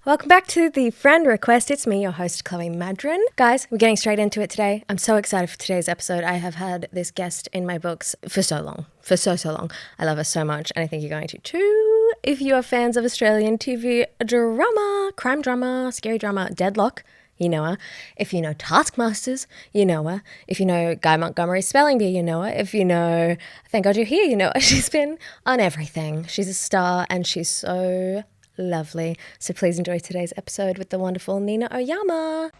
Welcome back to the friend request. It's me, your host, Chloe Madron. Guys, we're getting straight into it today. I'm so excited for today's episode. I have had this guest in my books for so long. I love her so much, and I think you're going to too. If you are fans of Australian TV drama, crime drama, scary drama, Deadlock, you know her. If you know Taskmasters, you know her. If you know Guy Montgomery's Spelling Bee, you know her. If you know Thank God You're Here, you know her. She's been on everything. She's a star, and she's so lovely. So please enjoy today's episode with the wonderful Nina Oyama.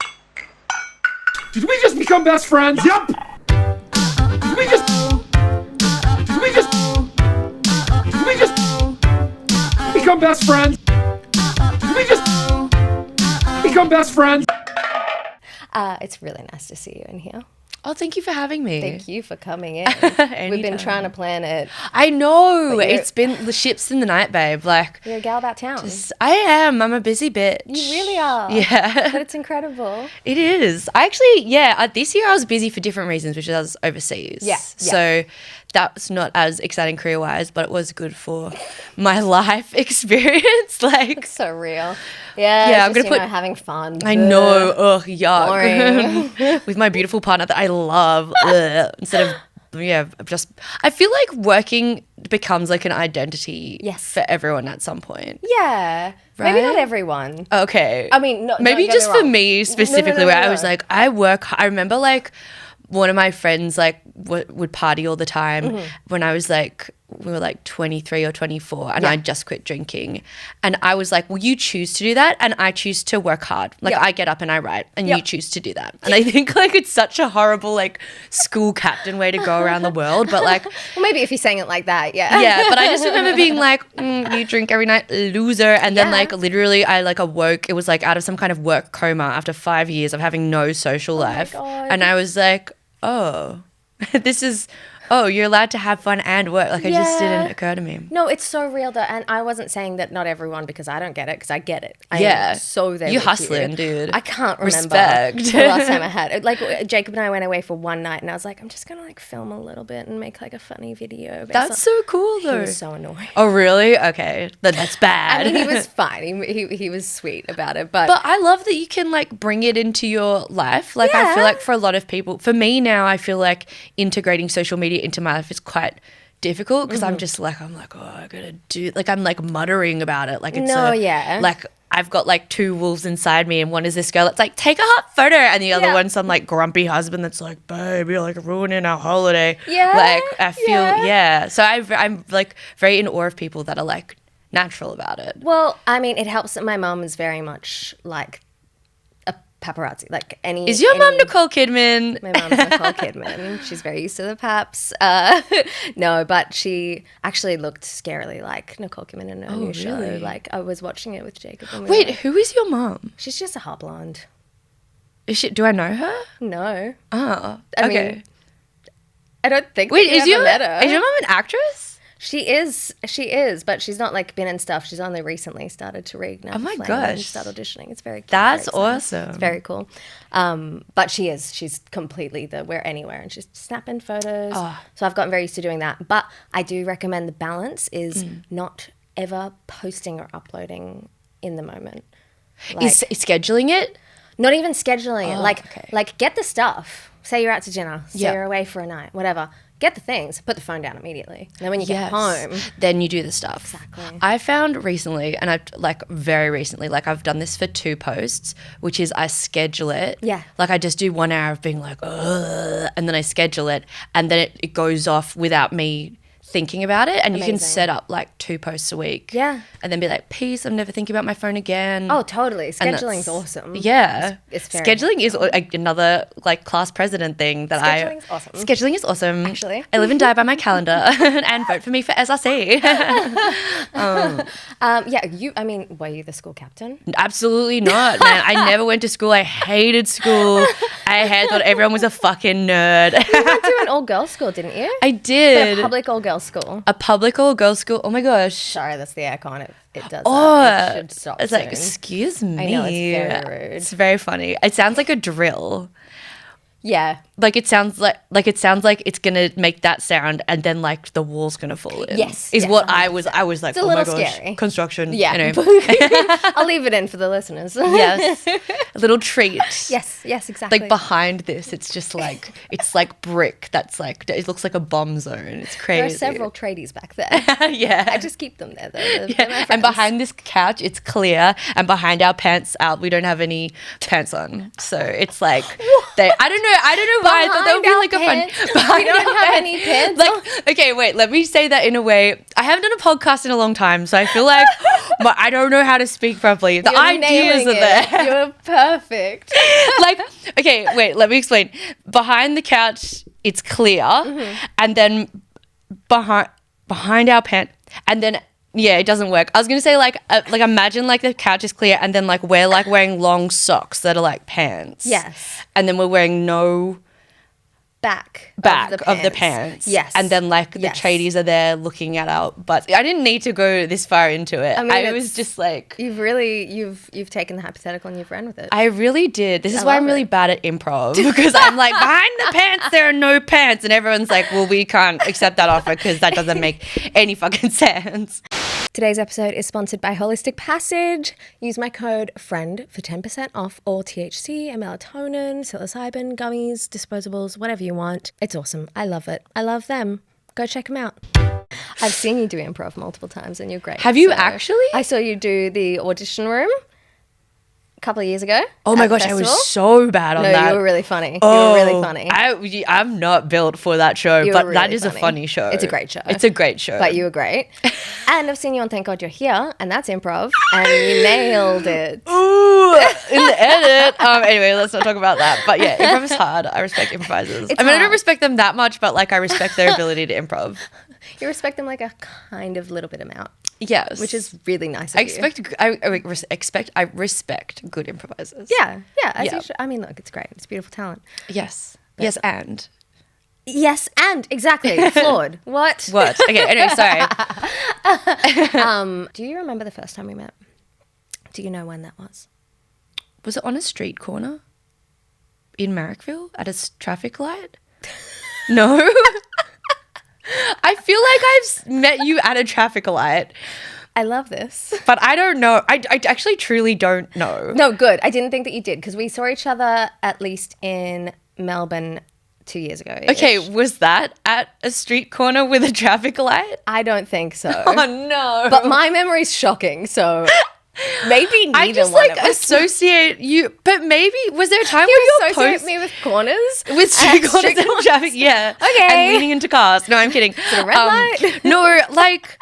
Did we just become best friends? Yep. Did we just become best friends? Did we just become best friends? It's really nice to see you in here. Oh, thank you for having me. Thank you for coming in. We've been trying to plan it. I know. It's been the ships in the night, babe. Like, you're a gal about town. I am. I'm a busy bitch. You really are. Yeah. But it's incredible. It is. This year I was busy for different reasons, which is I was overseas. Yeah. So that's not as exciting career-wise, but it was good for my life experience. Like, it's so real. Yeah, I'm going to put having fun. I know. Ugh, yuck. Boring. With my beautiful partner that I love. Instead of I feel like working becomes like an identity for everyone at some point. Yeah. Right? Maybe not everyone. Okay. I mean, maybe don't just get me for wrong. me specifically, where I was like, I work. I remember like one of my friends like would party all the time when I was like, we were like 23 or 24 and I just quit drinking. And I was like, well, you choose to do that and I choose to work hard. Like I get up and I write and you choose to do that. And I think like it's such a horrible like school captain way to go around the world. But like, well, maybe if you're saying it like that, yeah. Yeah, but I just remember being like, you drink every night, loser. And then like literally I like awoke, it was like out of some kind of work coma after 5 years of having no social life. And I was like, oh, you're allowed to have fun and work. Like, it just didn't occur to me. No, it's so real though. And I wasn't saying that not everyone, because I don't get it, because I get it. I am so there. You're hustling, dude. I can't remember Respect. the last time I had it. Like, Jacob and I went away for one night and I was like, I'm just going to like film a little bit and make like a funny video. That's so cool though. He was so annoying. Oh, really? Okay. That's bad. I mean, he was fine. He was sweet about it. But I love that you can like bring it into your life. Like, I feel like for a lot of people, for me now, I feel like integrating social media into my life is quite difficult because I'm like, oh, I gotta do, like, I'm like muttering about it. Like, it's like I've got like two wolves inside me, and one is this girl that's like, take a hot photo, and the other one's some like grumpy husband that's like, babe, you're like ruining our holiday. Yeah. Like, I feel, so I'm like very in awe of people that are like natural about it. Well, I mean, it helps that my mum is very much like paparazzi, like any. Is your mum Nicole Kidman? My mum's Nicole Kidman. She's very used to the paps. No, but she actually looked scarily like Nicole Kidman in her new show. Like, I was watching it with Jacob. And Wait, who is your mum? She's just a hot blonde. Is she? Do I know her? No. Oh, I okay. mean, I don't think. Wait, is your mum an actress? She is, but she's not like been in stuff. She's only recently started to read now. Oh my gosh. And start auditioning. It's very cute. That's very awesome. It's very cool. But she's completely we're anywhere and she's snapping photos. Oh. So I've gotten very used to doing that. But I do recommend the balance is not ever posting or uploading in the moment. Like, is scheduling it? Not even scheduling it. Like get the stuff. Say you're out to dinner. Say you're away for a night, whatever. Get the things, put the phone down immediately. And then when you get home, then you do the stuff. Exactly. I found recently, and I've like very recently, like I've done this for 2 posts, which is I schedule it. Yeah. Like I just do 1 hour of being like, ugh, and then I schedule it, and then it goes off without me thinking about it. And you can set up like 2 posts a week. Yeah. And then be like, peace, I'm never thinking about my phone again. Oh, totally. Scheduling's awesome. Yeah. It's very Scheduling is another like class president thing that Scheduling's awesome. Scheduling is awesome. Actually. I live and die by my calendar and vote for me for SRC. I mean, were you the school captain? Absolutely not, man. I never went to school. I hated school. I thought everyone was a fucking nerd. You went to an all-girls school, didn't you? I did. But a public all-girls school. A public all-girls school. Oh my gosh. Sorry, that's the aircon. It does Oh, that. It should stop it's soon. like, excuse me. I know, it's very rude. It's very funny. It sounds like a drill. Yeah. Like it sounds like it's gonna make that sound, and then like the wall's gonna fall in. Yes, is yes, what I was like. It's a Oh my little gosh, scary. construction. Yeah. You know. I'll leave it in for the listeners. Yes, a little treat. Yes, exactly. Like behind this, it's just like it's like brick. That's like it looks like a bomb zone. It's crazy. There are several tradies back there. Yeah, I just keep them there though. They're my and friends. behind this couch, it's clear, and behind our pants out, we don't have any pants on. So it's like I don't know why I thought that would be like a fun. We don't have any pants. Like, okay, wait, let me say that in a way. I haven't done a podcast in a long time, so I feel like I don't know how to speak properly. The You're ideas nailing are there. it. You're perfect. Like, okay, wait, let me explain. Behind the couch, it's clear, and then behind our pant, and then yeah, it doesn't work. I was gonna say like imagine like the couch is clear, and then like we're like wearing long socks that are like pants. Yes. And then we're wearing no Back of the pants. Yes. And then like the Yes. tradies are there looking at our butts. I didn't need to go this far into it. I mean, I was it's- just like You've taken the hypothetical and you've ran with it. I really did. This is I why I'm love really it. bad at improv because I'm like behind the pants there are no pants, and everyone's like, well, we can't accept that offer because that doesn't make any fucking sense. Today's episode is sponsored by Holistic Passage. Use my code FRIEND for 10% off all THC and melatonin, psilocybin, gummies, disposables, whatever you want. It's awesome. I love it. I love them. Go check them out. I've seen you do improv multiple times and you're great. Have you actually? I saw you do the audition room a couple of years ago. Oh my at the gosh, I was festival. so bad on No, that. you were really funny. Oh, You were really funny. I'm not built for that show, You but were that really is a funny. funny show. It's a great show. It's a great show. But you were great. And I've seen you on Thank God You're Here, and that's improv, and you nailed it. Ooh, in the edit. Anyway, let's not talk about that. But yeah, improv is hard. I respect improvisers. It's I mean, I don't hard. respect them that much, but like I respect their ability to improv. You respect them like a kind of little bit amount, Yes, which is really nice of I you. I respect good improvisers. Yeah, as Yeah. you should. I mean, look, it's great. It's beautiful talent. Yes. Yes, and Yes, and exactly. Flawed. What? what? Okay. Anyway, sorry. Do you remember the first time we met? Do you know when that was? Was it on a street corner in Marrickville at a traffic light? No. I feel like I've met you at a traffic light, I love this. but I don't know. I actually truly don't know. No, good. I didn't think that you did because we saw each other at least in Melbourne 2 years ago. Okay, was that at a street corner with a traffic light? I don't think so. Oh no. But my memory's shocking, so maybe neither I just one like of us. associate you, but maybe was there a time You where you associate post me with corners? with street And corners and traffic? Yeah. Okay. And leaning into cars. No, I'm kidding. a red light? No, like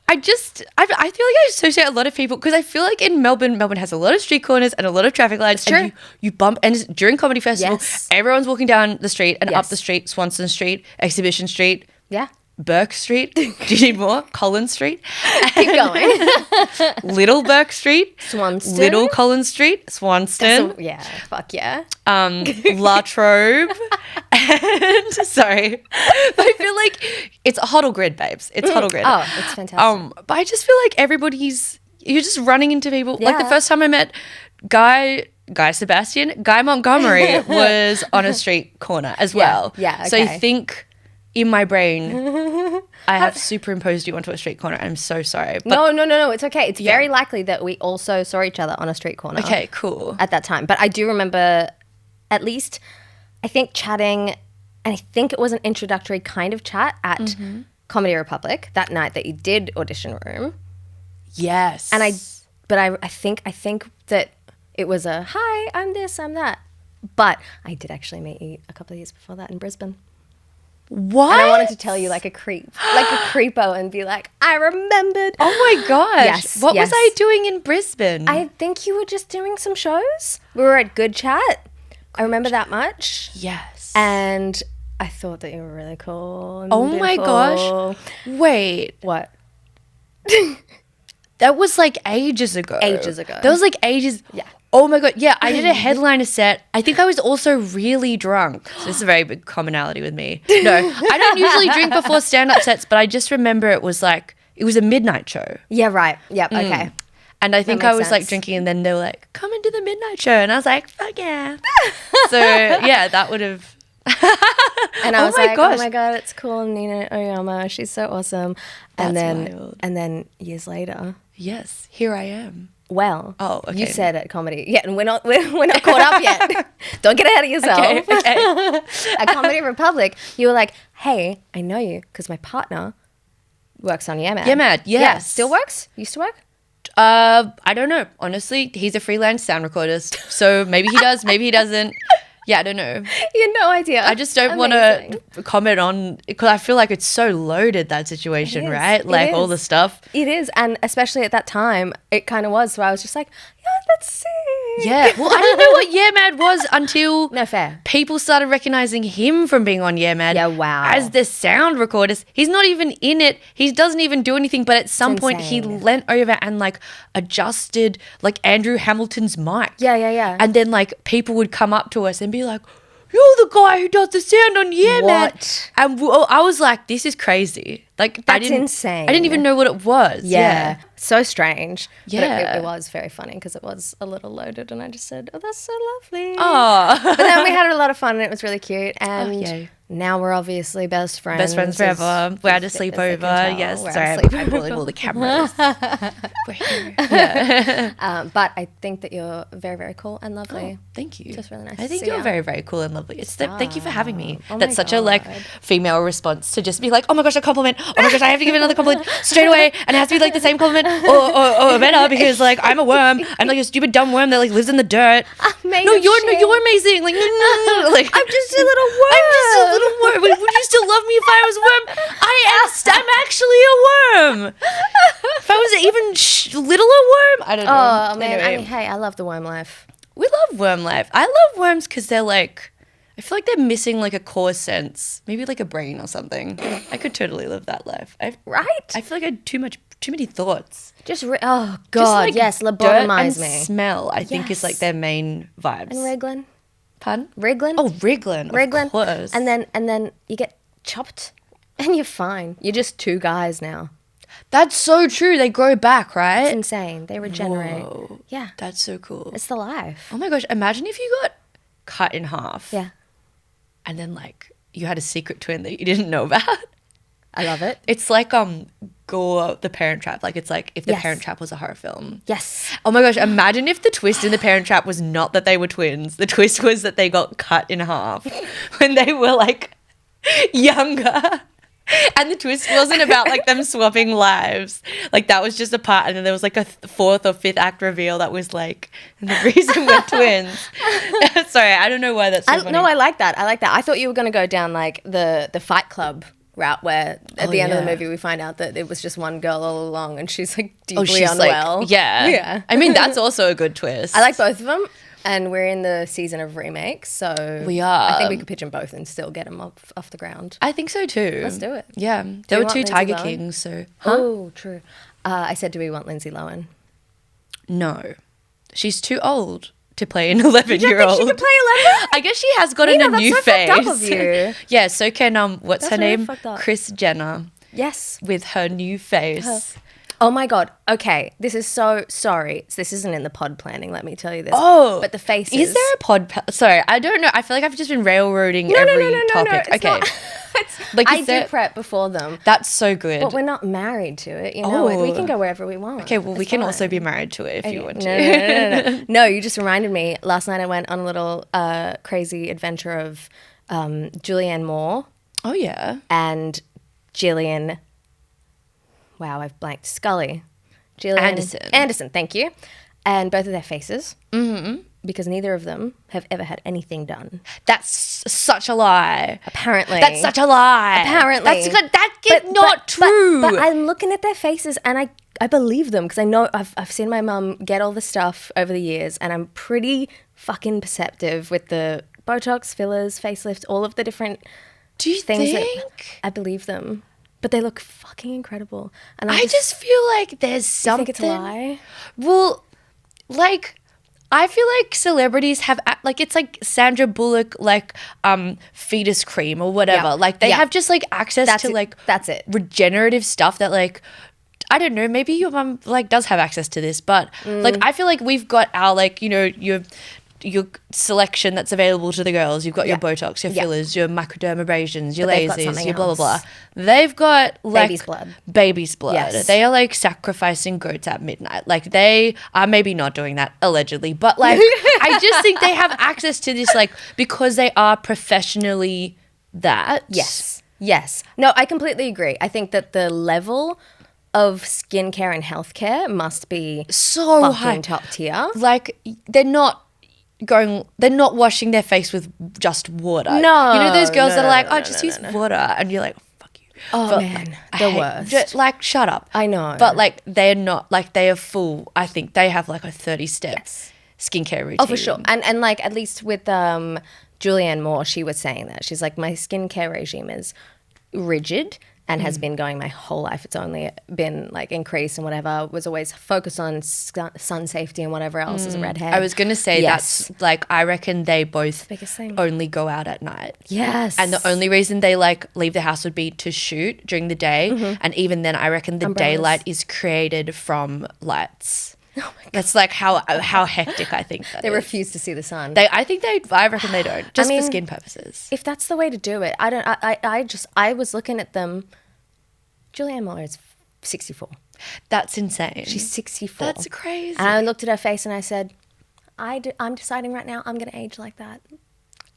I feel like I associate a lot of people because I feel like in Melbourne has a lot of street corners and a lot of traffic lights. It's and true. you bump, and it's during comedy festival, Yes. everyone's walking down the street and up Yes. the street, Swanston Street, Exhibition Street, Yeah. Burke Street. Do you need more? Collins Street. Keep going. Little Burke Street. Swanston. Little Collins Street. Swanston. Yeah. Fuck yeah. La Trobe. And sorry. But I feel like it's a huddle grid, babes. It's huddle grid. Oh, it's fantastic. But I just feel like you're just running into people. Like the Yeah. first time I met Guy Montgomery was on a street corner as well. Yeah, So I okay. think in my brain, I have superimposed you onto a street corner. I'm so sorry. But No. It's okay. It's very likely that we also saw each other on a street corner. okay, cool. At that time. But I do remember at least, I think chatting, and I think it was an introductory kind of chat at Comedy Republic that night that you did Audition Room. Yes. And I think that it was a, hi, I'm this, I'm that. But I did actually meet you a couple of years before that in Brisbane. What? And I wanted to tell you like a creepo and be like, I remembered. Oh my gosh. Yes, What was yes. I doing in Brisbane? I think you were just doing some shows. We were at Good Chat. I remember that much. yes. And I thought that you were really cool. And Oh my beautiful. gosh. Wait. What? That was like ages ago. Ages ago. That was like ages. Yeah. Oh my God. Yeah, I did a headliner set. I think I was also really drunk. So this is a very big commonality with me. No, I don't usually drink before stand-up sets, but I just remember it was a midnight show. Yeah, right. Yep, okay. And I think makes I was like sense. drinking, and then they were like, come and into the midnight show, and I was like, fuck yeah. So yeah, that would have. And I was like, gosh. oh my God, it's cool. Nina Oyama, she's so awesome. That's and wild. then years later, Yes, here I am. well, Oh, okay. you said at comedy. Yeah, and we're not caught up yet. Don't get ahead of yourself. Okay. At Comedy Republic, you were like, hey, I know you because my partner works on Yeah Mad. Yeah Mad, Yeah, yes. still works? Used to work? I don't know. Honestly, he's a freelance sound recordist, so maybe he does, maybe he doesn't. Yeah, I don't know. You had no idea. I just don't want to comment on, because I feel like it's so loaded, that situation, It is. right? It Like all is. the stuff. It is, and especially at that time, it kind of was. So I was just like, yeah, let's see. Yeah. Well, I didn't know what Yeah Mad was until No fair. people started recognizing him from being on Yeah Mad. Yeah, wow. As the sound recordist. He's not even in it. He doesn't even do anything. But at some point, he insane. leant over and like adjusted like Andrew Hamilton's mic. Yeah. And then like people would come up to us and be like, you're the guy who does the sound on Yeah Mad. What? And I was like, this is crazy. Like That's insane. I didn't even know what it was. Yeah. So strange. But Yeah. it was very funny because it was a little loaded, and I just said, oh, that's so lovely. Oh. But then we had a lot of fun, and it was really cute. And yay. now we're obviously best friends. Best friends as- forever. We're at a as they can sleepover. tell. Yes. We're at a Sorry, I'm sleepover. pulling all the cameras. We're here. Yeah. But I think that you're very, very cool and lovely. Thank you. Just really nice I to think see you're ya. very, very cool and lovely. Thank you for having me. Oh my That's such a like God. female response to just be like, oh my gosh, a compliment. Oh my gosh, I have to give another compliment straight away, and it has to be like the same compliment or better, because like I'm a worm. I'm like a stupid dumb worm that like lives in the dirt. Made No, of you're shit. amazing. Like no. Like I'm just a little worm. I'm just a little worm. Would you still love me if I was a worm? I'm actually a worm. If I was even littler worm, I don't know. Oh, man. Anyway. I mean, hey, I love the worm life. We love worm life. I love worms because they're like, I feel like they're missing like a core sense, maybe like a brain or something. I could totally live that life. Right? I feel like I had too many thoughts. Just, oh, God, Just like yes, dirt lobotomize and me. smell, I think is like Yes. their main vibes. And wriggling. Pardon? Wriggling. Oh, wriggling. Wriggling. Of course. And then you get chopped and you're fine. You're just two guys now. That's so true. They grow back, It's right? insane. They regenerate. Whoa. Yeah. That's so cool. It's the life. Oh my gosh, imagine if you got cut in half. Yeah. And then like you had a secret twin that you didn't know about. I love it. It's like Gore, The Parent Trap. Like it's like if The Yes. Parent Trap was a horror film. Yes. Oh my gosh, imagine if the twist in The Parent Trap was not that they were twins. The twist was that they got cut in half when they were like younger. And the twist wasn't about like them swapping lives. Like that was just a part, and then there was like a fourth or fifth act reveal that was like the reason we're twins. Sorry, I don't know why that's so funny. No, I like that. I like that. I thought you were going to go down like the Fight Club route where at the end of the yeah. movie we find out that it was just one girl all along and she's like deeply she's unwell. like, yeah. Yeah. I mean, that's also a good twist. I like both of them. And we're in the season of remakes, so We are. I think we could pitch them both and still get them off the ground. I think so too. Let's do it. Yeah. you There were want two Lindsay Tiger Lohan? Kings, so. Oh, true. I said, do we want Lindsay Lohan? No. She's too old to play an 11-year-old. She could play 11? I guess she has gotten Nina, a that's new so face. fucked up of you. Yeah, so can what's That's her really name? fucked up. Kris Jenner Yes. with her new face. Oh my God. Okay. This is so sorry. This isn't in the pod planning, let me tell you this. Oh, But the faces. Is there a sorry, I don't know. I feel like I've just been railroading No, every no, topic. it's Okay. not. Like, I is there- do prep before them. That's so good. But we're not married to it. You know, Oh. we can go wherever we want. Okay, well, we It's can fine. also be married to it if you want to. No. No, you just reminded me. Last night I went on a little crazy adventure of Julianne Moore Oh, yeah. and Gillian. Wow, I've blanked. Scully. Gillian Anderson, thank you. And both of their faces. Mm-hmm. Because neither of them have ever had anything done. That's such a lie. Apparently. That's such a lie. Apparently. That's not true. But I'm looking at their faces and I believe them because I know I've seen my mum get all the stuff over the years and I'm pretty fucking perceptive with the Botox, fillers, facelifts, all of the different Do you things think? that I believe them. But they look fucking incredible. And I just feel like there's I something. think it's a lie. Well, like, I feel like celebrities have like it's like Sandra Bullock like fetus cream or whatever. Yeah. Like they Yeah. have just like access That's to it. like That's it. regenerative stuff that like I don't know, maybe your mum like does have access to this, but like I feel like we've got our like, you know, your selection that's available to the girls. You've got your Botox, your fillers, your microdermabrasions, your But they've got lasers, something your blah, blah, else. blah. They've got like Baby's blood. Yes. They are like sacrificing goats at midnight. Like they are maybe not doing that allegedly, but like I just think they have access to this like because they are professionally that. Yes. No, I completely agree. I think that the level of skincare and healthcare must be so fucking high. top tier. Like they're not washing their face with just water. No. You know those girls that are like, no, just use water. And you're like, fuck you. Oh, But, man. like, The worst. like, shut up. I know. But like, they're not, like, they are full. I think they have like a 30-step skincare routine. Oh, for sure. And like, at least with Julianne Moore, she was saying that. She's like, my skincare regime is rigid and has been going my whole life. It's only been like increased and whatever. Was always focused on sun safety and whatever else as a redhead. I was going to say that's like, I reckon they both biggest thing. only go out at night. Yes. And the only reason they like leave the house would be to shoot during the day. And even then, I reckon the daylight is created from lights. Oh my God. That's like how hectic I think that they is. refuse to see the sun. I reckon they don't. Just for skin purposes. If that's the way to do it, I was looking at them. Julianne Moore is 64. That's insane. She's 64. That's crazy. And I looked at her face and I said, I'm deciding right now I'm going to age like that.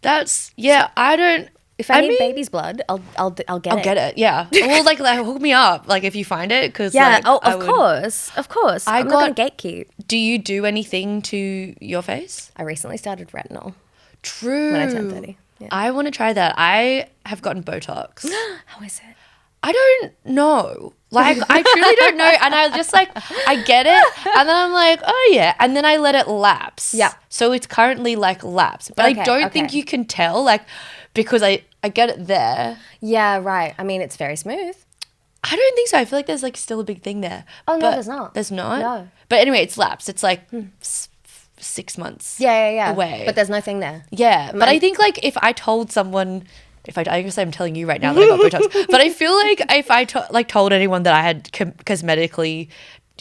I don't. If I need baby's blood, I'll get it. I'll get it. Yeah. Well, like hook me up. Like if you find it, because of course. I'm not going to gatekeep. Do you do anything to your face? I recently started retinol. True. When I turned 30. Yeah. I want to try that. I have gotten Botox. How is it? I don't know. Like, I truly don't know. And I just like, I get it. And then I'm like, oh yeah. And then I let it lapse. Yeah. So it's currently like lapsed. But I don't think you can tell, like, because I get it there. Yeah, right. I mean, it's very smooth. I don't think so. I feel like there's like still a big thing there. Oh, no, there's not. There's not? No. But anyway, it's lapsed. It's like 6 months away. But there's nothing there. Yeah. But I think like if I told someone... I guess I'm telling you right now that I got Botox, but I feel like if I told anyone that I had cosmetically,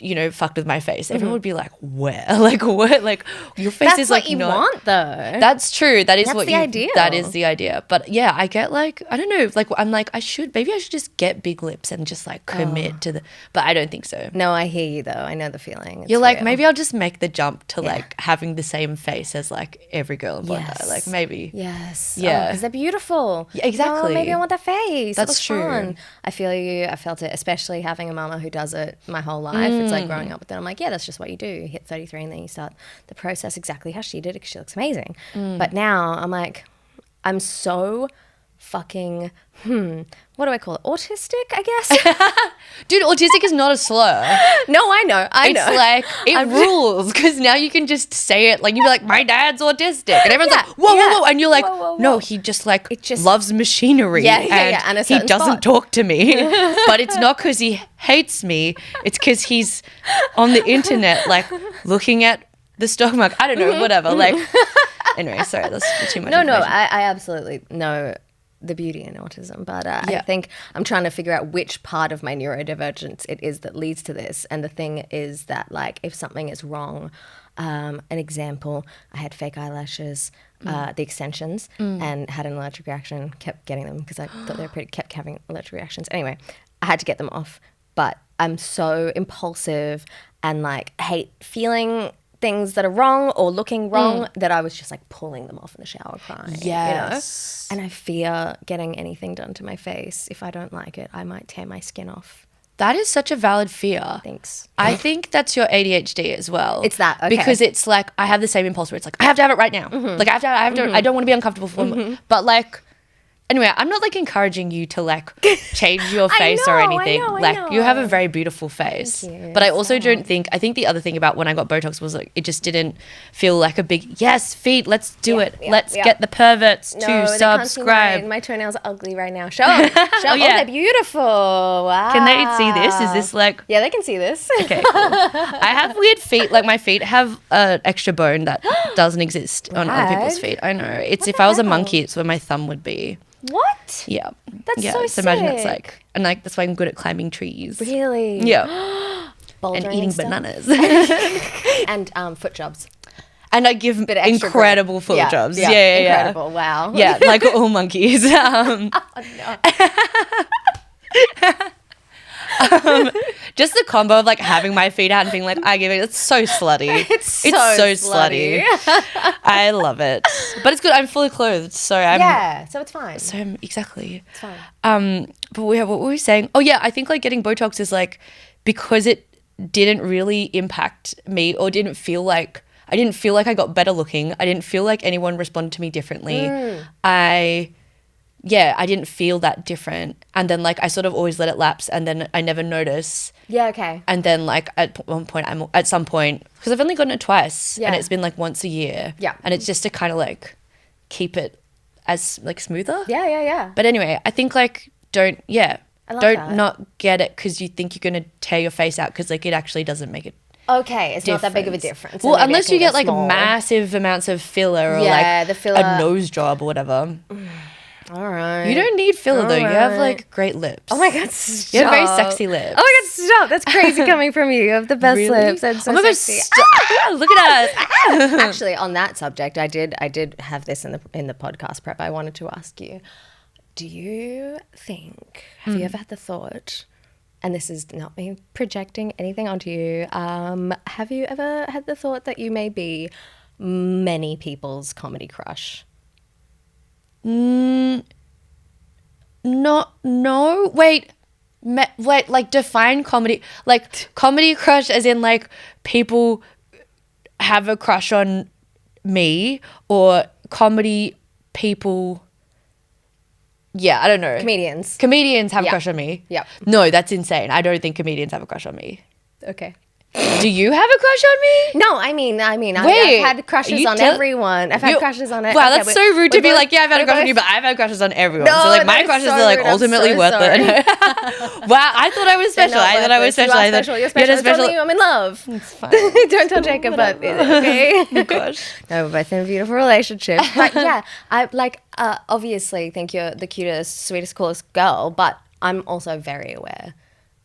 you know, fucked with my face, everyone would be like, "Where? Like what? Like your face That's is like what you not." want, though. That's true. That's the idea. That is the idea. But yeah, I get like I don't know. Like I'm like maybe I should just get big lips and just like commit to the. But I don't think so. No, I hear you though. I know the feeling. It's You're like real. maybe I'll just make the jump to like having the same face as like every girl in Bondi. Yes. Like maybe. Yes. Yeah. Because they're beautiful. Yeah, exactly. Oh, maybe I want that face. That's it was true. Fun. I feel you. I felt it, especially having a mama who does it my whole life. It's like growing up with it. I'm like, yeah, that's just what you do. You hit 33 and then you start the process exactly how she did it because she looks amazing. But now I'm like, I'm so fucking, what do I call it? Autistic, I guess? Dude, autistic is not a slur. No, I know. It's like, it rules because now you can just say it. Like, you be like, my dad's autistic. And everyone's like, whoa, whoa, whoa. And you're like, Whoa. no, he just like just loves machinery. And a he certain doesn't spot. talk to me. But it's not because he hates me. It's because he's on the internet, like looking at the stock market. I don't know, whatever. Like, anyway, sorry, that's too much No, information. I absolutely know the beauty in autism, but I think I'm trying to figure out which part of my neurodivergence it is that leads to this. And the thing is that, like, if something is wrong, an example, I had fake eyelashes, the extensions, and had an allergic reaction, kept getting them because I thought they were pretty, kept having allergic reactions. Anyway, I had to get them off, but I'm so impulsive and like hate feeling things that are wrong or looking wrong that I was just like pulling them off in the shower crying. Yes. You know? And I fear getting anything done to my face. If I don't like it, I might tear my skin off. That is such a valid fear. Thanks. I think that's your ADHD as well. It's that, okay. Because it's like, I have the same impulse where it's like, I have to have it right now. Like, I have to, I don't want to be uncomfortable for But like, anyway, I'm not like encouraging you to like change your face or anything. You have a very beautiful face. But I also don't think, I think the other thing about when I got Botox was like, it just didn't feel like a big, yes, feet, let's do it. Let's get the perverts to subscribe. My toenails are ugly right now. Show them. Oh, they're beautiful. Wow. Can they see this? Is this like... Yeah, they can see this. Okay, cool. I have weird feet. Like my feet have an extra bone that doesn't exist on other people's feet. I know. It's if I was a monkey, it's where my thumb would be. What? What? Yeah. That's yeah. so So imagine it's sick. like, and like that's why I'm good at climbing trees. Really? Yeah. And Bouldering eating stuff? bananas. And foot jobs. And I give Bit of extra incredible grip. foot jobs. Yeah. Incredible. Wow. Yeah, like all monkeys. Just the combo of like having my feet out and being like, I give it. It's so slutty. It's so slutty. I love it, but it's good. I'm fully clothed, so I'm. Yeah, so it's fine. So exactly. It's fine. But what were we saying? Oh yeah, I think like getting Botox is like because it didn't really impact me or didn't feel like I didn't feel like I got better looking. I didn't feel like anyone responded to me differently. I didn't feel that different. And then like I sort of always let it lapse and then I never notice. Yeah, okay. And then like at some point, because I've only gotten it twice Yeah. and it's been like once a year. Yeah. And it's just to kind of like keep it as like smoother. Yeah. But anyway, I think like don't love that. not get it because you think you're going to tear your face out because like it actually doesn't make it Okay, it's not that big of a difference. difference. Well, So maybe I unless can you go get like small. massive amounts of filler or Yeah, like the filler. a nose job or whatever. All right. You don't need filler though. You have Alright. like great lips. Oh my God, stop. You have very sexy lips. Oh my God, stop. That's crazy coming from you. You have the best Really? lips. And so oh my God, sexy. look at us. Actually, on that subject, I did have this in the podcast prep. I wanted to ask you, do you think, have you ever had the thought, and this is not me projecting anything onto you, have you ever had the thought that you may be many people's comedy crush? No. Wait, like define comedy. Like comedy crush as in like people have a crush on me or comedy people. Yeah, I don't know. Comedians. Comedians have a Yeah. crush on me. Yeah. No, that's insane. I don't think comedians have a crush on me. Okay. Do you have a crush on me? No, I mean, Wait, I've had crushes you on tell- everyone. I've had You- crushes on it. Wow, Okay, that's so rude to be like, yeah, I've had a crush on you, but but I've had crushes on everyone. No, so like my that is crushes so are like rude. I'm ultimately so worth sorry. it. Wow, I thought I was special. I thought I was special. You I are thought special. You're special. It's totally you. I'm in love. It's fine. Don't tell Jacob, but okay. Oh gosh. No, we're both in a beautiful relationship. But yeah, I like obviously think you're the cutest, sweetest, coolest girl, but I'm also very aware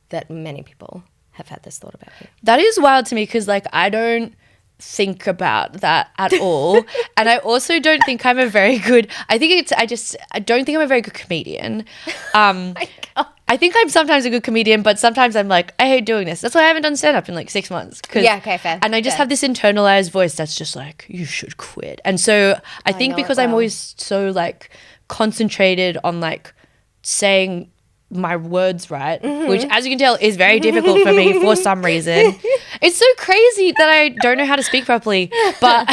that many people have had this thought about you. That is wild to me because like I don't think about that at all. And I also don't think I'm a very good I don't think I'm a very good comedian. I think I'm sometimes a good comedian, but sometimes I'm like, I hate doing this. That's why I haven't done stand-up in like 6 months. Yeah, okay, fair. And I just Fair. have this internalized voice that's just like, you should quit. And so I think know it because I'm well. always so like concentrated on like saying my words right, which as you can tell is very difficult for me for some reason. It's so crazy that I don't know how to speak properly. But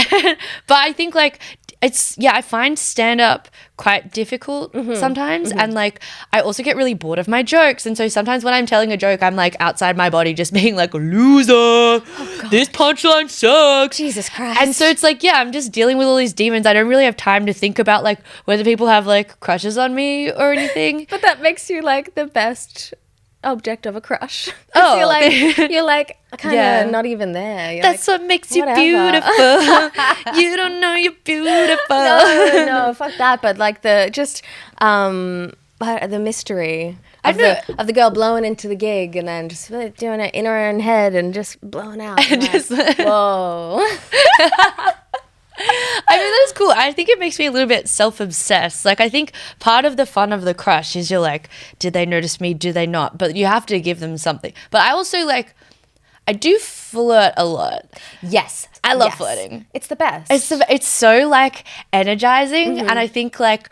but I think like I find stand up quite difficult sometimes. And like I also get really bored of my jokes. And so sometimes when I'm telling a joke, I'm like outside my body just being like, loser, this punchline sucks. Jesus Christ. And so it's like, yeah, I'm just dealing with all these demons. I don't really have time to think about like whether people have like crushes on me or anything. But that makes you like the best object of a crush. Oh. you're like kind of Yeah. not even there. You're That's like, what makes you whatever. beautiful. You don't know you're beautiful. no, fuck that. But like the mystery of the girl blowing into the gig and then just really doing it in her own head and just blowing out. And just- whoa. I mean, that's cool. I think it makes me a little bit self-obsessed. Like, I think part of the fun of the crush is you're like, did they notice me? Do they not? But you have to give them something. But I also like, I do flirt a lot. Yes. I love Yes. flirting. It's the best. It's so like energizing. And I think like,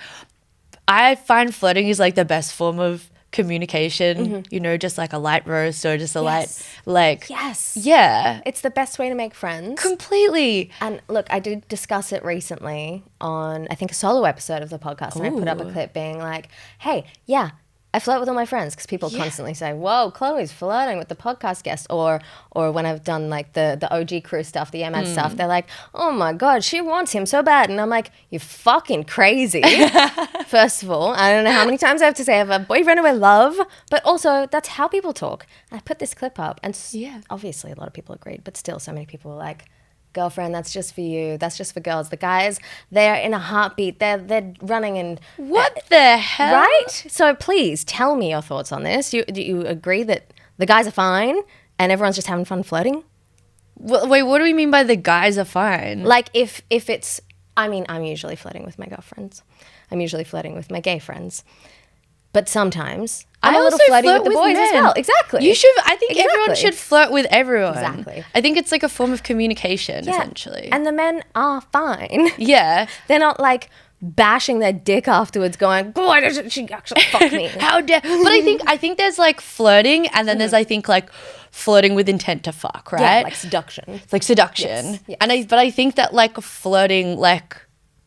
I find flirting is like the best form of communication, you know, just like a light roast or just a light, like, Yes. yeah, It's the best way to make friends. completely. And look, I did discuss it recently on, I think, a solo episode of the podcast. And I put up a clip being like, hey, yeah, I flirt with all my friends because people constantly say, whoa, Chloe's flirting with the podcast guest. Or when I've done like the OG crew stuff, the MAD stuff, they're like, oh my God, she wants him so bad. And I'm like, you're fucking crazy. First of all, I don't know how many times I have to say I have a boyfriend who I love, but also that's how people talk. I put this clip up and obviously a lot of people agreed, but still so many people were like, girlfriend, that's just for you. That's just for girls. The guys, they're in a heartbeat. They're running and What the hell? right? So please tell me your thoughts on this. Do you agree that the guys are fine and everyone's just having fun flirting? Wait, what do we mean by the guys are fine? Like if it's, I mean, I'm usually flirting with my girlfriends. I'm usually flirting with my gay friends. But sometimes I'm a little also flirty flirt with the boys as men. well. Exactly. You should. I think everyone Exactly. should flirt with everyone. Exactly. I think it's like a form of communication, Yeah. essentially. And the men are fine. yeah. They're not like bashing their dick afterwards going, why doesn't she actually fuck me? How dare? But I think there's like flirting, and then there's I think like flirting with intent to fuck, right? Yeah, like seduction. It's like seduction. Yes, yes. And I think that like flirting, like,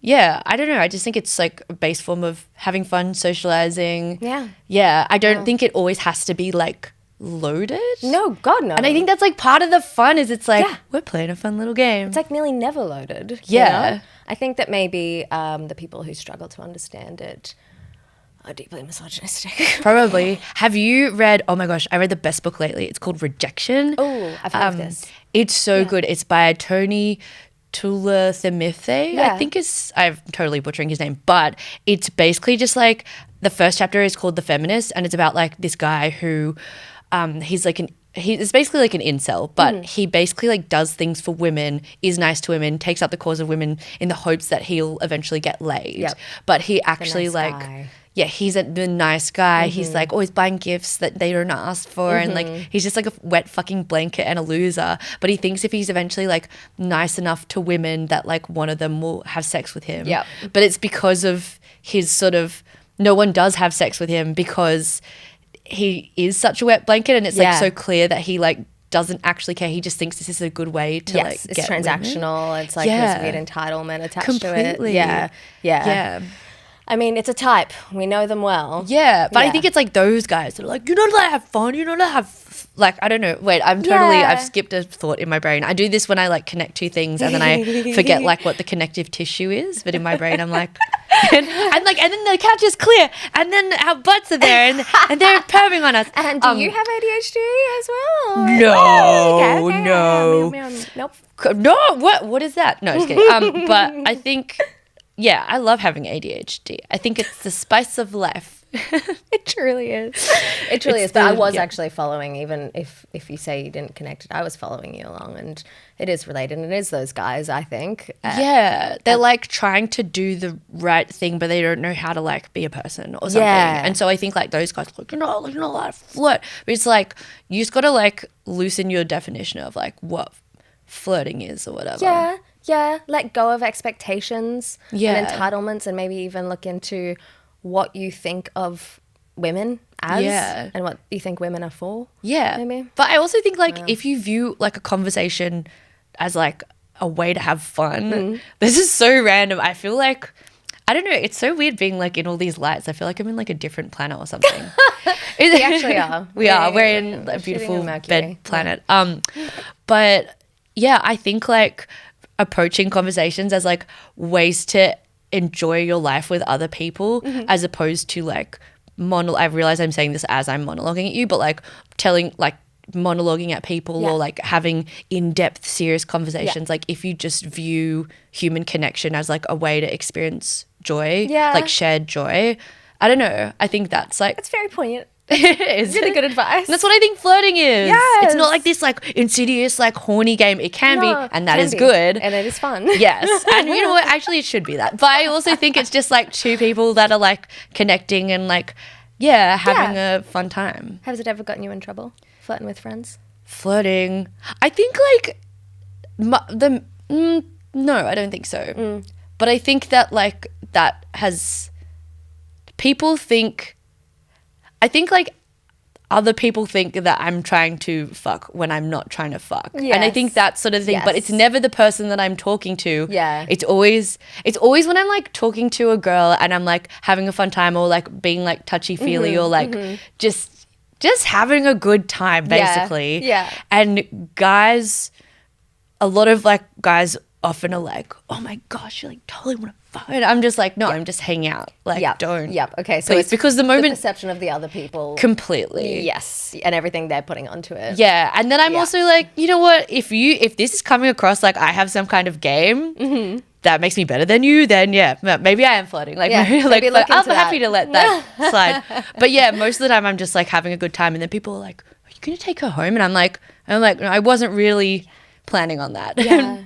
yeah, I don't know. I just think it's like a base form of having fun, socializing. Yeah. Yeah. I don't think it always has to be like loaded. No, God, no. And I think that's like part of the fun is it's like, Yeah. we're playing a fun little game. it's like nearly never loaded. Yeah. You know? I think that maybe the people who struggle to understand it are deeply misogynistic. Probably. Have you read, oh my gosh, I read the best book lately. It's called Rejection. Oh, I've heard of this. It's so good. It's by Tony Tulathemithe. Yeah. I think I'm totally butchering his name, but it's basically just like the first chapter is called The Feminist, and it's about like this guy who he's basically like an incel, but he basically like does things for women, is nice to women, takes up the cause of women in the hopes that he'll eventually get laid. Yep. But he actually nice like guy. yeah, he's the nice guy. He's like always buying gifts that they don't ask for. And like, he's just like a wet fucking blanket and a loser. But he thinks if he's eventually like nice enough to women that like one of them will have sex with him. Yep. But it's because of his sort of, no one does have sex with him because he is such a wet blanket. And it's like Yeah. so clear that he like doesn't actually care. He just thinks this is a good way to Yes, like it's get women. transactional. It's like Yeah. this weird entitlement attached Completely. to it. Yeah. Yeah. I mean, it's a type. We know them well. Yeah, but I Yeah. think it's like those guys that are like, you know, to have fun, you know, to have like, I don't know. Wait, I've skipped a thought in my brain. I do this when I like connect two things and then I forget like what the connective tissue is. But in my brain, I'm like, and then the couch is clear, and then our butts are there, and they're perving on us. And do you have ADHD as well? No, Oh, okay. no. Nope. No, what is that? No, just kidding. But I think, yeah, I love having ADHD. I think it's the spice of life. It truly is. It truly It's is. But I the- was yeah. actually following, even if you say you didn't connect it, I was following you along, and it is related. And it is those guys, I think. Yeah, they're like trying to do the right thing, but they don't know how to like be a person or something. Yeah. And so I think like those guys, like, you're not allowed to flirt. But it's like you just got to like loosen your definition of like what flirting is or whatever. Yeah, yeah. Let go of expectations Yeah. and entitlements, and maybe even look into what you think of women as Yeah. and what you think women are for. Yeah. Maybe. But I also think like if you view like a conversation as like a way to have fun, this is so random. I feel like, I don't know, it's so weird being like in all these lights. I feel like I'm in like a different planet or something. We actually are. We are. We're in We're a shooting beautiful in Mercury. bed planet. But yeah, I think like approaching conversations as like ways to enjoy your life with other people as opposed to like I realize I'm saying this as I'm monologuing at you, but like monologuing at people Yeah. or like having in-depth serious conversations. Like if you just view human connection as like a way to experience joy, Yeah. like shared joy. I don't know. I think that's like It's very poignant. it's Really good advice. That's what I think flirting is. Yes. It's not like this like insidious like horny game. It can be, No, and that can is be. good. And it is fun. Yes. And you know what? Actually, it should be that. But I also think it's just like two people that are like connecting and like, having a fun time. Has it ever gotten you in trouble? Flirting with friends? Flirting. I think like no, I don't think so. But I think that like that has people think. I think like other people think that I'm trying to fuck when I'm not trying to fuck. And I think Yes. that sort of thing, but it's Yes. never the person that I'm talking to. Yeah. It's always when I'm like talking to a girl and I'm like having a fun time or like being like touchy feely or like just having a good time Yeah. basically. Yeah. And guys, a lot of like guys often are like, oh my gosh, you like totally want to fuck. And I'm just like, no, I'm just hanging out. Like, don't. Yep. Okay. So Please, it's because the the moment perception of the other people. completely. Yes. And everything they're putting onto it. Yeah. And then I'm Yeah. also like, you know what? If this is coming across like I have some kind of game that makes me better than you, then yeah, maybe I am flirting. Like, Yeah, maybe look I'm into happy that. to let that slide. But yeah, most of the time I'm just like having a good time, and then people are like, "Are you gonna take her home?" And I'm like, no, I wasn't really planning on that. Yeah.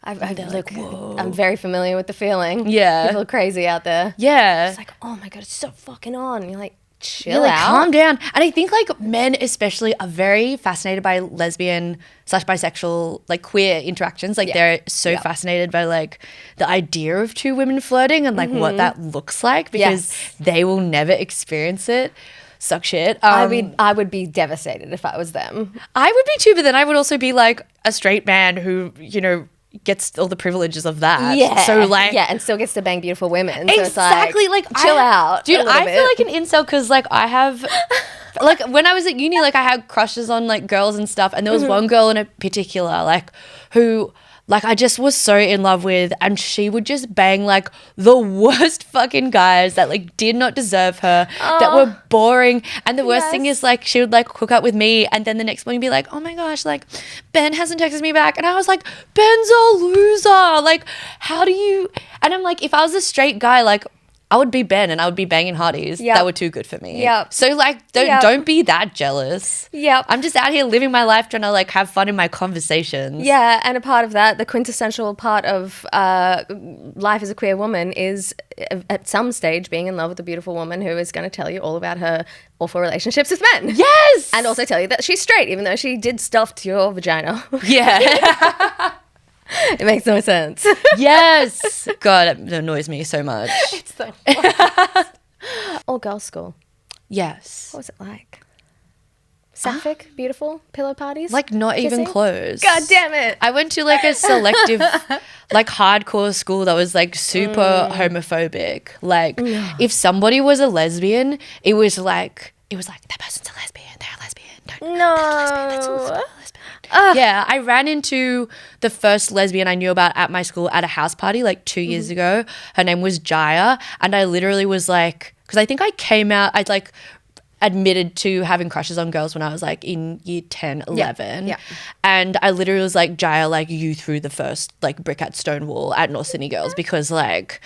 Whoa. I'm very familiar with the feeling. Yeah. People are crazy out there. Yeah. It's like, oh my God, it's so fucking on. You're like, chill You're like, out. calm down. And I think like men especially are very fascinated by lesbian / bisexual, like queer interactions. Like they're so fascinated by like the idea of two women flirting and like what that looks like, because they will never experience it. Suck shit. I would be devastated if I was them. I would be too, but then I would also be like a straight man who, you know, gets all the privileges of that. Yeah. So like, and still gets to bang beautiful women. exactly. So it's like chill out. Dude, a little I bit. feel like an incel because like I have like when I was at uni, like I had crushes on like girls and stuff, and there was one girl in particular like who like I just was so in love with, and she would just bang like the worst fucking guys that like did not deserve her, that were boring. And the worst thing is like she would like hook up with me, and then the next morning be like, oh my gosh, like Ben hasn't texted me back. And I was like, Ben's a loser. Like, how do you? And I'm like, if I was a straight guy, like I would be Ben and I would be banging hotties that were too good for me. Yep. So like don't be that jealous. Yep. I'm just out here living my life trying to like have fun in my conversations. Yeah, and a part of that, the quintessential part of life as a queer woman is at some stage being in love with a beautiful woman who is going to tell you all about her awful relationships with men. Yes. And also tell you that she's straight, even though she did stuff to your vagina. Yeah. It makes no sense. Yes. God, it annoys me so much. It's the worst. All girls school. Yes. What was it like? Sapphic, beautiful pillow parties? Like not even Kissing? close. God damn it. I went to like a selective, like hardcore school that was like super homophobic. Like if somebody was a lesbian, it was like that person's a lesbian. They're a lesbian. Don't, No. they're a lesbian. That's all lesbian. Yeah, I ran into the first lesbian I knew about at my school at a house party like 2 years ago. Her name was Jaya, and I literally was like, because I think I came out, I'd like admitted to having crushes on girls when I was like in year 10, 11. Yeah. And I literally was like, Jaya, like you threw the first like brick at Stonewall at North Sydney Girls, because like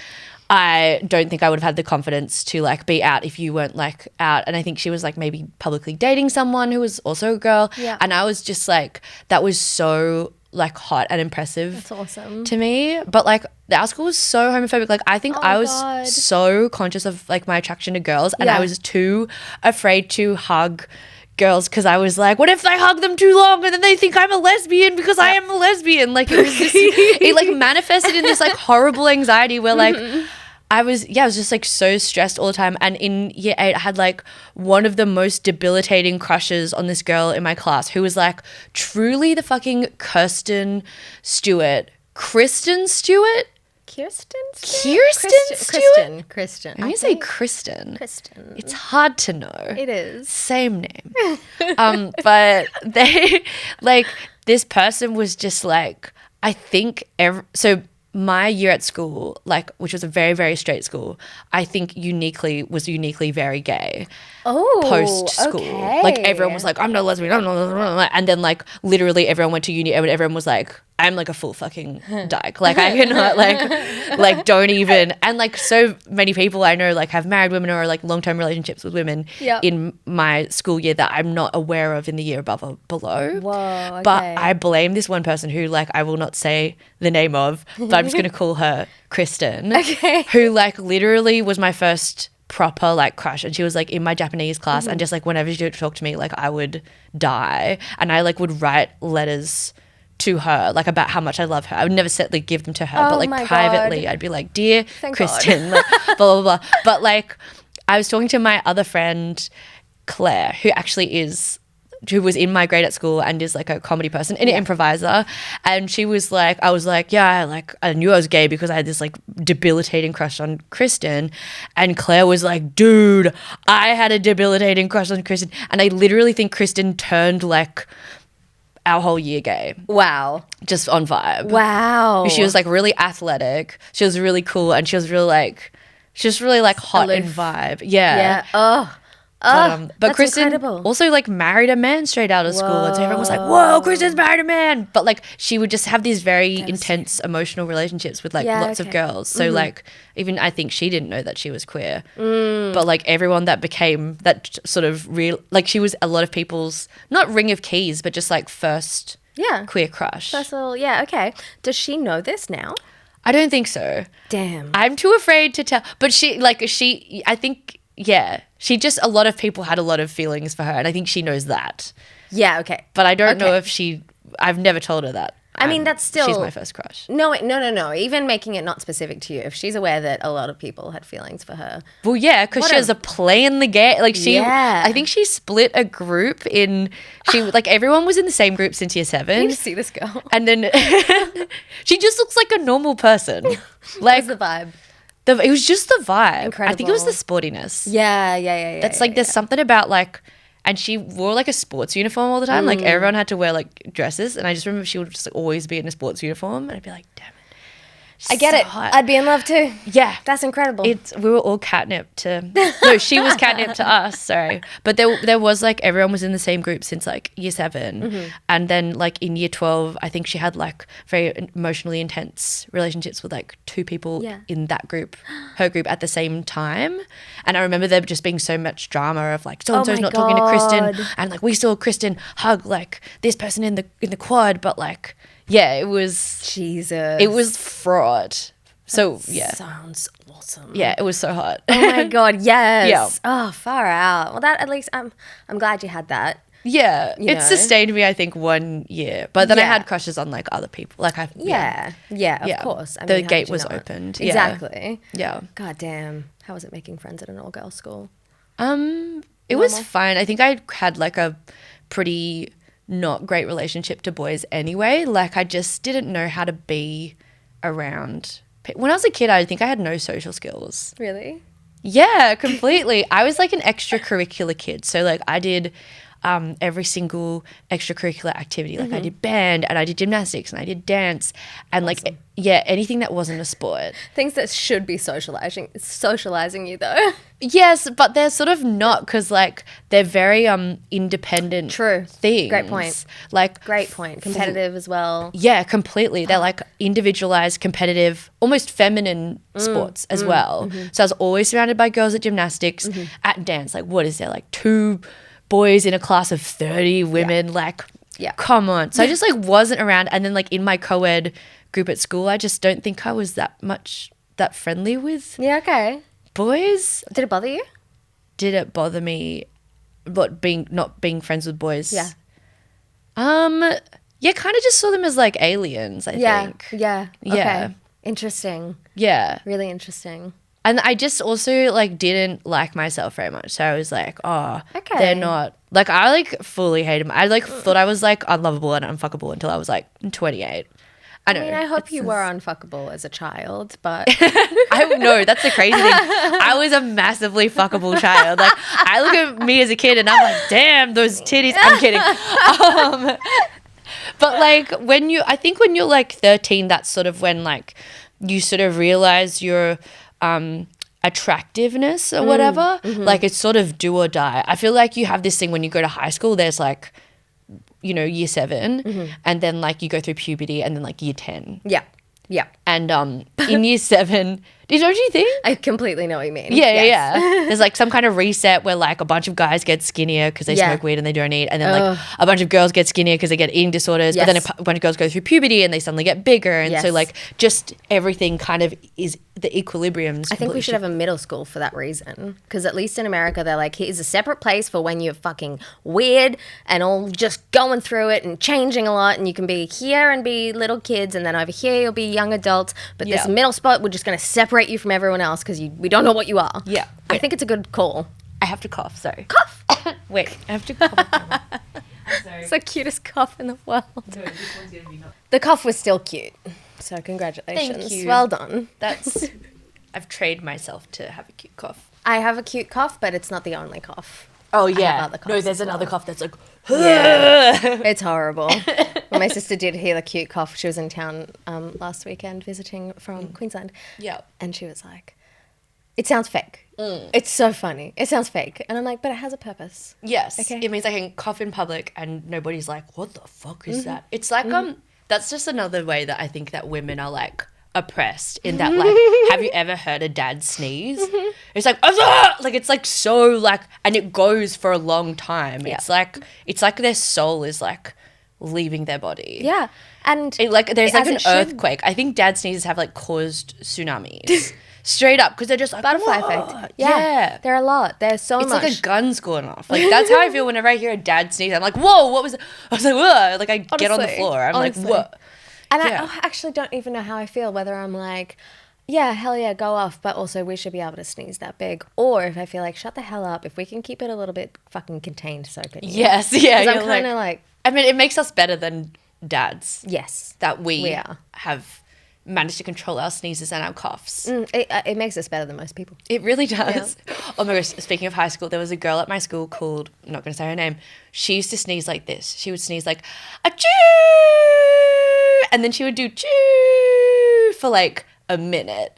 I don't think I would have had the confidence to like be out if you weren't like out. And I think she was like maybe publicly dating someone who was also a girl. Yeah. And I was just like, that was so like hot and impressive. That's awesome. To me. But like our school was so homophobic. Like I think I was God. so conscious of like my attraction to girls, and Yeah. I was too afraid to hug girls because I was like, what if I hug them too long and then they think I'm a lesbian because I am a lesbian? Like it was just, it like manifested in this like horrible anxiety where like I was just like so stressed all the time. And in year 8 I had like one of the most debilitating crushes on this girl in my class who was like truly the fucking Kristen Stewart. Kristen Stewart? I'm going to say Kristen. Kristen. It's hard to know. It is. Same name. But they, like, this person was just like, I think, so my year at school, like, which was a very, very straight school, I think was uniquely very gay. Oh, Post school. okay. Like, everyone was like, I'm not a lesbian, I'm not a lesbian. And then, like, literally everyone went to uni and everyone was like, I'm like a full fucking dyke. Like I cannot like don't even. And like so many people I know like have married women or like long-term relationships with women in my school year that I'm not aware of in the year above or below. Whoa, okay. But I blame this one person who like I will not say the name of, but I'm just going to call her Kristen. Okay. Who like literally was my first proper like crush, and she was like in my Japanese class and just like whenever she would talk to me like I would die, and I like would write letters to her like about how much I love her. I would never give them to her, but my like privately God. I'd be like, dear Thank Kristen, like, blah blah blah. But like I was talking to my other friend Claire, who was in my grade at school and is like a comedy person and an improviser, and she was like, I was like, yeah, like I knew I was gay because I had this like debilitating crush on Kristen, and Claire was like, dude, I had a debilitating crush on Kristen. And I literally think Kristen turned like our whole year gay, Wow. just on vibe. Wow. She was like really athletic. She was really cool, and she was really like hot in Aloof. vibe. Yeah. Yeah. Oh. But That's Kristen incredible. also like married a man straight out of school, and so everyone was like, "Whoa, Kristen's married a man!" But like she would just have these very intense emotional relationships with like lots of girls. So like even I think she didn't know that she was queer, but like everyone that became that sort of real, like she was a lot of people's not ring of keys, but just like first queer crush. Personal, yeah, okay. Does she know this now? I don't think so. Damn. I'm too afraid to tell. But I think, yeah, she just, a lot of people had a lot of feelings for her, and I think she knows that. Yeah, okay. But I don't know if I've never told her that. I mean, that's still... She's my first crush. No. Even making it not specific to you, if she's aware that a lot of people had feelings for her. Well, yeah, because she has a play in the game. Like I think she split a group like everyone was in the same group since year 7. You see this girl. And then she just looks like a normal person. Like What's the vibe? It was just the vibe. Incredible. I think it was the sportiness. Yeah. That's like there's something about like, and she wore like a sports uniform all the time. Like everyone had to wear like dresses, and I just remember she would just like, always be in a sports uniform, and I'd be like, damn it. I get it. Hot. I'd be in love too. Yeah, That's incredible. we were all catnip to. No, she was catnip to us. Sorry, but there was like everyone was in the same group since like year 7, and then like in year 12, I think she had like very emotionally intense relationships with like 2 people in that group, her group at the same time. And I remember there just being so much drama of like so and so's not talking to Kristen, and like we saw Kristen hug like this person in the quad, but like. Yeah, it was... Jesus. It was fraught. So, yeah. Sounds awesome. Yeah, it was so hot. Oh my God, yes. Yeah. Oh, far out. Well, that at least, I'm glad you had that. Yeah, You it know? sustained me, I think, 1 year. But then I had crushes on like other people. Like I... Yeah, of course. I the mean, how gate did you was not? opened. Exactly. Yeah. God damn. How was it making friends at an all-girls school? It was fine. I think I had like a pretty... not great relationship to boys anyway. Like I just didn't know how to be around. When I was a kid, I think I had no social skills. Really? Yeah, completely. I was like an extracurricular kid. So like I did every single extracurricular activity. Like I did band, and I did gymnastics, and I did dance, and like anything that wasn't a sport. Things that should be socializing you though. Yes, but they're sort of not, because like they're very independent things. Great point. Like Great point. Competitive as well. Yeah, completely. They're like individualized, competitive, almost feminine sports as well. So I was always surrounded by girls at gymnastics, at dance. Like what is there, like 2 boys in a class of 30 women? Like come on. So I just like wasn't around. And then like in my co-ed group at school, I just don't think I was that friendly with boys. Did it bother you? Did it bother me not being friends with boys? Yeah. Yeah, kind of just saw them as like aliens, I think. Yeah. Yeah. Okay. Interesting. Yeah. Really interesting. And I just also like didn't like myself very much. So I was like, oh, Okay. they're not like, I like fully hated I like thought I was like unlovable and unfuckable until I was like 28. I know. I mean, I hope you were unfuckable as a child, but I know, that's the crazy thing. I was a massively fuckable child. Like I look at me as a kid and I'm like, damn, those titties. I'm kidding. But like I think when you're like 13, that's sort of when like you sort of realize your attractiveness or whatever. Like it's sort of do or die. I feel like you have this thing when you go to high school, there's like, you know, year 7 and then like you go through puberty and then like year 10. yeah. And in year 7, don't you think? I completely know what you mean. Yeah, Yes. yeah. There's like some kind of reset where like a bunch of guys get skinnier because they smoke weed and they don't eat, and then like a bunch of girls get skinnier because they get eating disorders. But then a bunch of girls go through puberty and they suddenly get bigger, and so like just everything kind of is the equilibriums. I think we should have a middle school for that reason, because at least in America they're like, here's a separate place for when you're fucking weird and all just going through it and changing a lot, and you can be here and be little kids, and then over here you'll be young adults, but this middle spot, we're just going to separate you from everyone else because we don't know what you are. Yeah. I think it's a good call. I have to cough. Sorry. Cough. Wait, I have to cough. It's the cutest cough in the world. No, this one's gonna be the cough was still cute. So congratulations. Thank you. Well done. I've trained myself to have a cute cough. I have a cute cough, but it's not the only cough. Oh have yeah. other coughs No, there's as another well. cough that's like Yeah, it's horrible. When my sister did hear the cute cough, she was in town last weekend visiting from Queensland. Yeah. And she was like, it sounds fake. It's so funny. It sounds fake. And I'm like, but it has a purpose. Yes. Okay. It means I can cough in public and nobody's like, what the fuck is that? It's like, that's just another way that I think that women are like oppressed in that, like, have you ever heard a dad sneeze? It's like, "Ugh!" Like, it's like so like, and it goes for a long time. Yeah. It's like their soul is like leaving their body. Yeah. And It, like, there's like as an it should. earthquake. I think dad sneezes have like caused tsunamis. Straight up, because they're just like, butterfly "Whoa." effect. Yeah. There are a lot. There's so It's much. like a gun's going off. Like, that's how I feel whenever I hear a dad sneeze. I'm like, whoa, what was it? I was like, whoa. Like, I get on the Honestly, floor. I'm honestly. like, whoa. And Yeah. I actually don't even know how I feel, whether I'm like, yeah, hell yeah, go off, but also we should be able to sneeze that big. Or if I feel like, shut the hell up, if we can keep it a little bit fucking contained, so can you. Yes, yeah. 'Cause I'm you're kind of like, I mean, it makes us better than dads. yes. That we are. have managed to control our sneezes and our coughs. It makes us better than most people. It really does. Oh my gosh, speaking of high school, there was a girl at my school called, I'm not going to say her name, she used to sneeze like this. She would sneeze like, achoo! And then she would do choo for like a minute.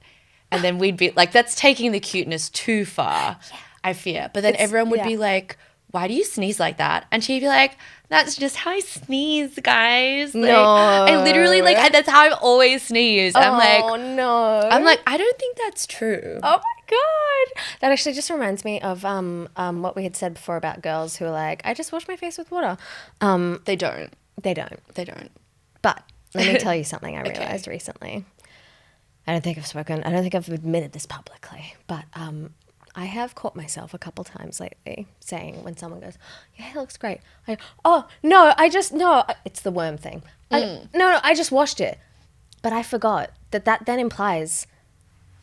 And then we'd be like, that's taking the cuteness too far, I fear. But then everyone would be like, why do you sneeze like that? And she'd be like, that's just how I sneeze, guys. Like, No. I literally, like, that's how I've always sneezed. Oh, no. I'm like, I don't think that's true. oh my God. That actually just reminds me of what we had said before about girls who are like, I just wash my face with water. They don't. They don't. They don't. But let me tell you something I realized recently. I don't think I've admitted this publicly, but I have caught myself a couple times lately saying when someone goes, your hair looks great. I go, oh, no, it's the worm thing. No, I just washed it. But I forgot that then implies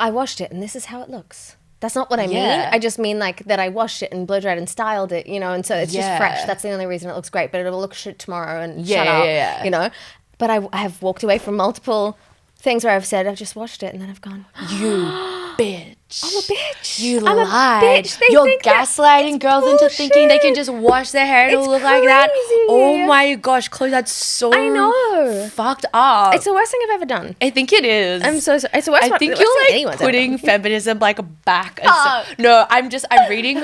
I washed it and this is how it looks. That's not what I mean. I just mean like that I washed it and blow dried and styled it, you know, and so it's just fresh. That's the only reason it looks great, but it'll look shit tomorrow and shut up, you know. But I have walked away from multiple things where I've said I've just washed it and then I've gone, You bitch. I'm a bitch. You I'm lied. a bitch. They You're think that gaslighting it's girls into thinking they can bullshit. just wash their hair and it'll It's look like that. crazy. Oh my gosh, Chloe, that's so I know. fucked up. It's the worst thing I've ever done. I think it is. I'm so sorry. It's the worst I one- think the worst thing you're anyone's like ever putting done. feminism like back. And Fuck. no, I'm reading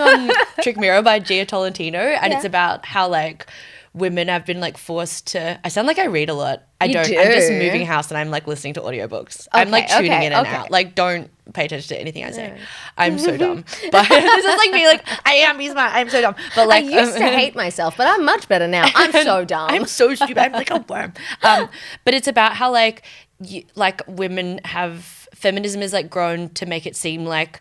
Trick Mirror by Gia Tolentino, and it's about how like women have been like forced to. I sound like I read a lot. I You don't. do. I'm just moving house and I'm like listening to audiobooks. I'm like tuning in and out. Like don't pay attention to anything I say. I'm so dumb. But this is like me. Like I am. Be smart. I'm so dumb. But like I used to hate myself, but I'm much better now. I'm so dumb. I'm so stupid. I'm like a worm. But it's about how like women have feminism is like grown to make it seem like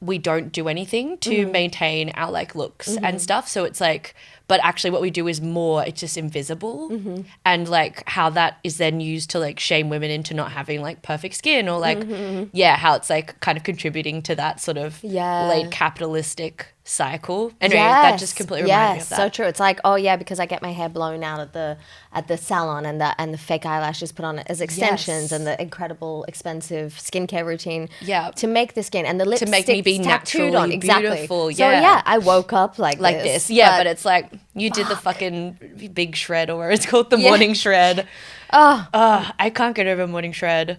we don't do anything to maintain our like looks and stuff. So it's like, but actually what we do is more, it's just invisible. And like how that is then used to like shame women into not having like perfect skin or like, how it's like kind of contributing to that sort of late capitalistic cycle. Anyway, that just completely reminded me of that. So true. It's like, oh yeah, because I get my hair blown out at the salon and the fake eyelashes put on it as extensions and the incredible expensive skincare routine to make the skin and the lipstick to make me be tattooed naturally on. Exactly. beautiful. So yeah, I woke up like this. Yeah, but it's like you did the fucking big shred or whatever it's called, the morning shred. I can't get over morning shred.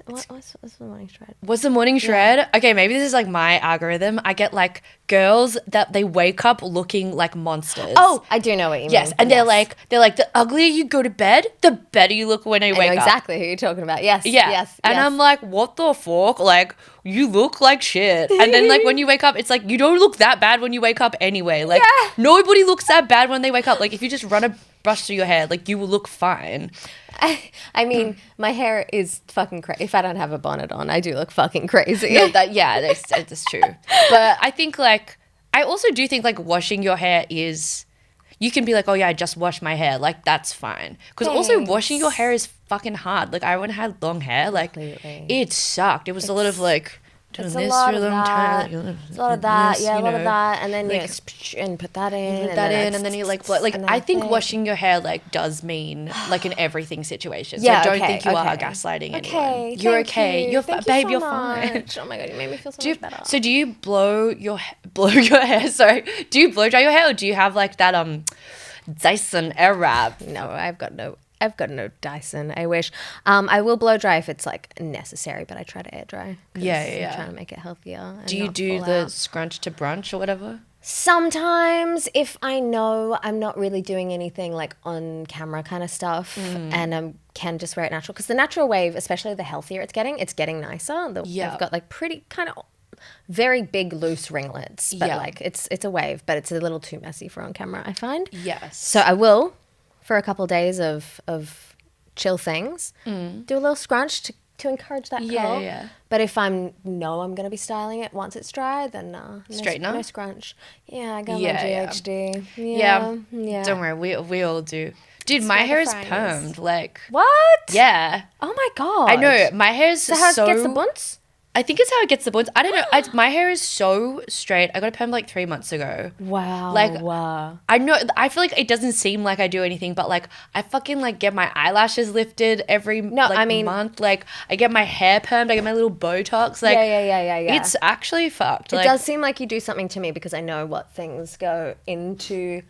What's the morning shred? What's the morning shred? Okay, maybe this is like my algorithm. I get like girls that they wake up looking like monsters. Oh, I do know what you mean. Yes, and they're like the uglier you go to bed, the better you look when you wake I know up. exactly who you're talking about. Yes. Yeah. Yes. And yes. I'm like, what the fuck? Like, you look like shit. And then like when you wake up, it's like you don't look that bad when you wake up anyway. Like nobody looks that bad when they wake up. Like if you just run a brush through your hair, like you will look fine. I mean, my hair is fucking crazy. If I don't have a bonnet on, I do look fucking crazy. No, that's true. But I think like, I also do think like washing your hair is, you can be like, oh yeah, I just washed my hair. Like that's fine. Because also washing your hair is fucking hard. Like I when I had long hair, like it sucked. It was a lot of like It's a lot of that. It's a lot of that. Yeah, a lot of that. And then and put that in. Put that in, and then you like blow. Like I think washing your hair like does mean like an everything situation. So I don't think you are gaslighting anyone. You're okay. You're babe. You're fine. Oh my god, you made me feel so much better. So do you blow your hair? Sorry. Do you blow dry your hair, or do you have like that Dyson Airwrap? No, I've got no Dyson. I wish. I will blow dry if it's like necessary, but I try to air dry. I'm trying to make it healthier. Do you do the scrunch to brunch or whatever? Sometimes if I know I'm not really doing anything like on camera kind of stuff and I can just wear it natural. Because the natural wave, especially the healthier it's getting nicer. I've got like pretty kind of very big loose ringlets, but like it's a wave, but it's a little too messy for on camera, I find. Yes. So I will, for a couple of days of chill things, do a little scrunch to encourage that curl. Yeah. But if I'm going to be styling it once it's dry, then straightener? No scrunch. Yeah, I got my GHD. Yeah. Don't worry, we all do. Dude, my hair is permed. Like what? Yeah. Oh my god. I know. My hair is so how it gets the bunts? I think it's how it gets the buns. I don't know. My hair is so straight. I got a perm like 3 months ago. Wow. Like, I know. I feel like it doesn't seem like I do anything, but like I fucking like get my eyelashes lifted every month. Like I get my hair permed. I get my little Botox. Like yeah. It's actually fucked. It does seem like you do something to me because I know what things go into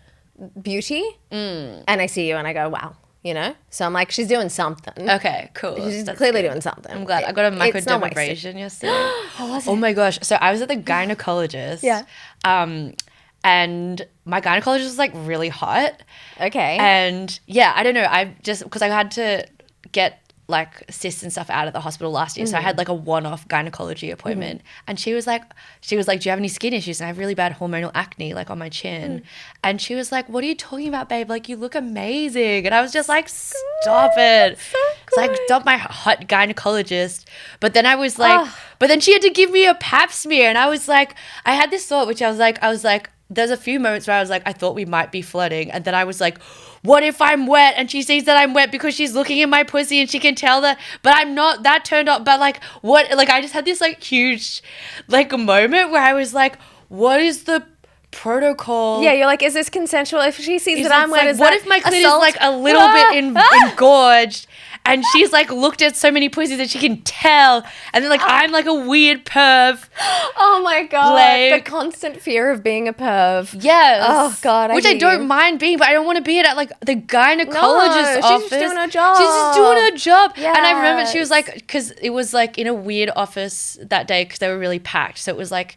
beauty, and I see you and I go, wow. You know, so I'm like, she's doing something. Okay, cool. She's clearly doing something. I'm glad. I got a microdermabrasion yesterday. Oh my gosh! So I was at the gynecologist. Yeah. And my gynecologist was like really hot. Okay. And yeah, I don't know. I just because I had to get like cysts and stuff out of the hospital last year, so I had like a one-off gynecology appointment, and she was like, do you have any skin issues? And I have really bad hormonal acne like on my chin, and she was like, what are you talking about, babe? Like you look amazing. And I was just like, stop it. It's like, stop my hot gynecologist. But then I was like, but then she had to give me a pap smear, and I was like, I had this thought, which I was like, there's a few moments where I was like, I thought we might be flirting, and then I was like, what if I'm wet and she sees that I'm wet because she's looking in my pussy and she can tell that, but I'm not that turned up. But like, what? Like, I just had this like huge, like moment where I was like, what is the protocol? Yeah, you're like, is this consensual? If she sees that I'm wet, like, what if my clit is like a little bit engorged? And she's like looked at so many pussies that she can tell. And then like I'm like a weird perv. Oh my god. Like, the constant fear of being a perv. Yes. Oh god. Which I don't mind being, but I don't want to be it at like the gynecologist's office. She's just doing her job. She's just doing her job. Yes. And I remember she was like, because it was like in a weird office that day because they were really packed. So it was like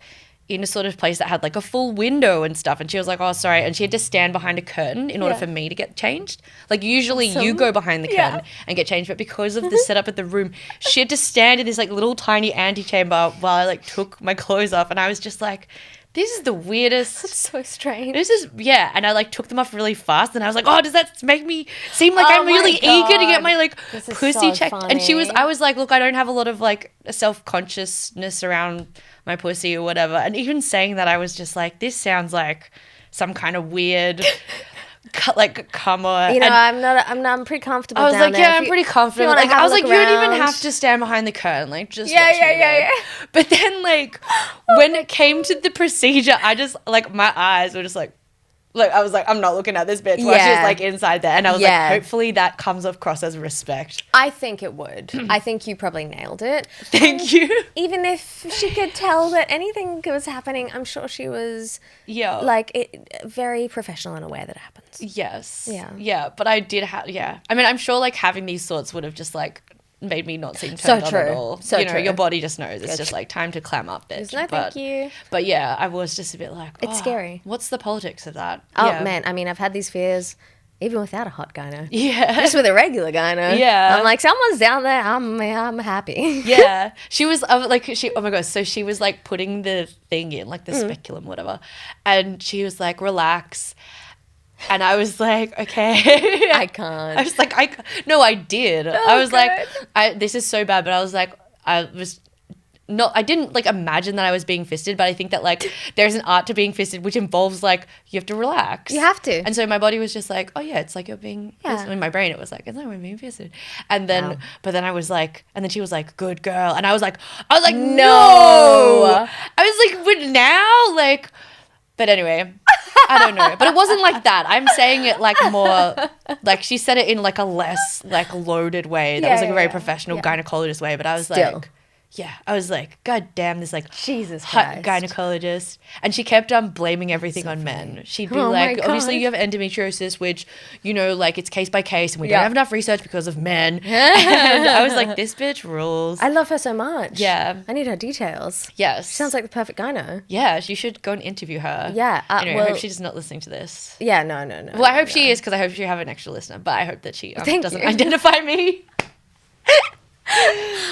in a sort of place that had like a full window and stuff, and she was like, oh sorry, and she had to stand behind a curtain in order for me to get changed. Like usually you go behind the curtain and get changed, but because of the setup of the room, she had to stand in this like little tiny antechamber while I like took my clothes off, and I was just like, this is the weirdest. That's so strange. This is, and I like took them off really fast, and I was like, oh, does that make me seem like I'm really eager to get my like pussy checked? Funny. And I was like, look, I don't have a lot of like self-consciousness around my pussy or whatever. And even saying that, I was just like, this sounds like some kind of weird like cummer. You know, I'm pretty comfortable. I was down like, there. yeah, I'm pretty confident. Like, I was like, you don't even have to stand behind the curtain. Like, just watch me. But then, like, when it came to the procedure, I just like my eyes were just like I was like, I'm not looking at this bitch while she's like inside there. And I was like, hopefully that comes across as respect. I think it would. I think you probably nailed it. Thank you. Even if she could tell that anything was happening, I'm sure she was like very professional and aware that it happens. Yes. Yeah. But I did have, I mean, I'm sure like having these thoughts would have just like made me not seem turned on at all. So you know, your body just knows. It's just like time to clam up, bitch. No, thank you. But yeah, I was just a bit like, it's scary. What's the politics of that? Oh man, I mean, I've had these fears even without a hot gyno. Yeah. Just with a regular gyno. Yeah. I'm like, someone's down there. I'm happy. Yeah. She was like, oh my gosh. So she was like putting the thing in, like the speculum, whatever. And she was like, relax. And I was like, okay. I can't. I was like, no, I did. I was like, this is so bad. But I was like, I was I didn't like imagine that I was being fisted, but I think that like there's an art to being fisted which involves like you have to relax. You have to. And so my body was just like, oh yeah, it's like you're being fisted. In my brain it was like, it's like we're being fisted. And then but then I was like, and then she was like, good girl. And I was like no. I was like, but now like, but anyway, I don't know. But it wasn't like that. I'm saying it like more, like she said it in like a less like loaded way. That was like a very professional gynecologist way. But I was like, yeah, I was like, God damn, this like Jesus hot Christ. gynecologist. And she kept blaming everything on men. She'd be like, obviously you have endometriosis, which, you know, like it's case by case and we don't have enough research because of men. And I was like, this bitch rules. I love her so much. Yeah. I need her details. Yes. She sounds like the perfect gyno. Yeah, you should go and interview her. Yeah. Anyway, I hope she's not listening to this. Yeah, no. Well, I hope she is because I hope she have an extra listener. But I hope that she doesn't you. identify me.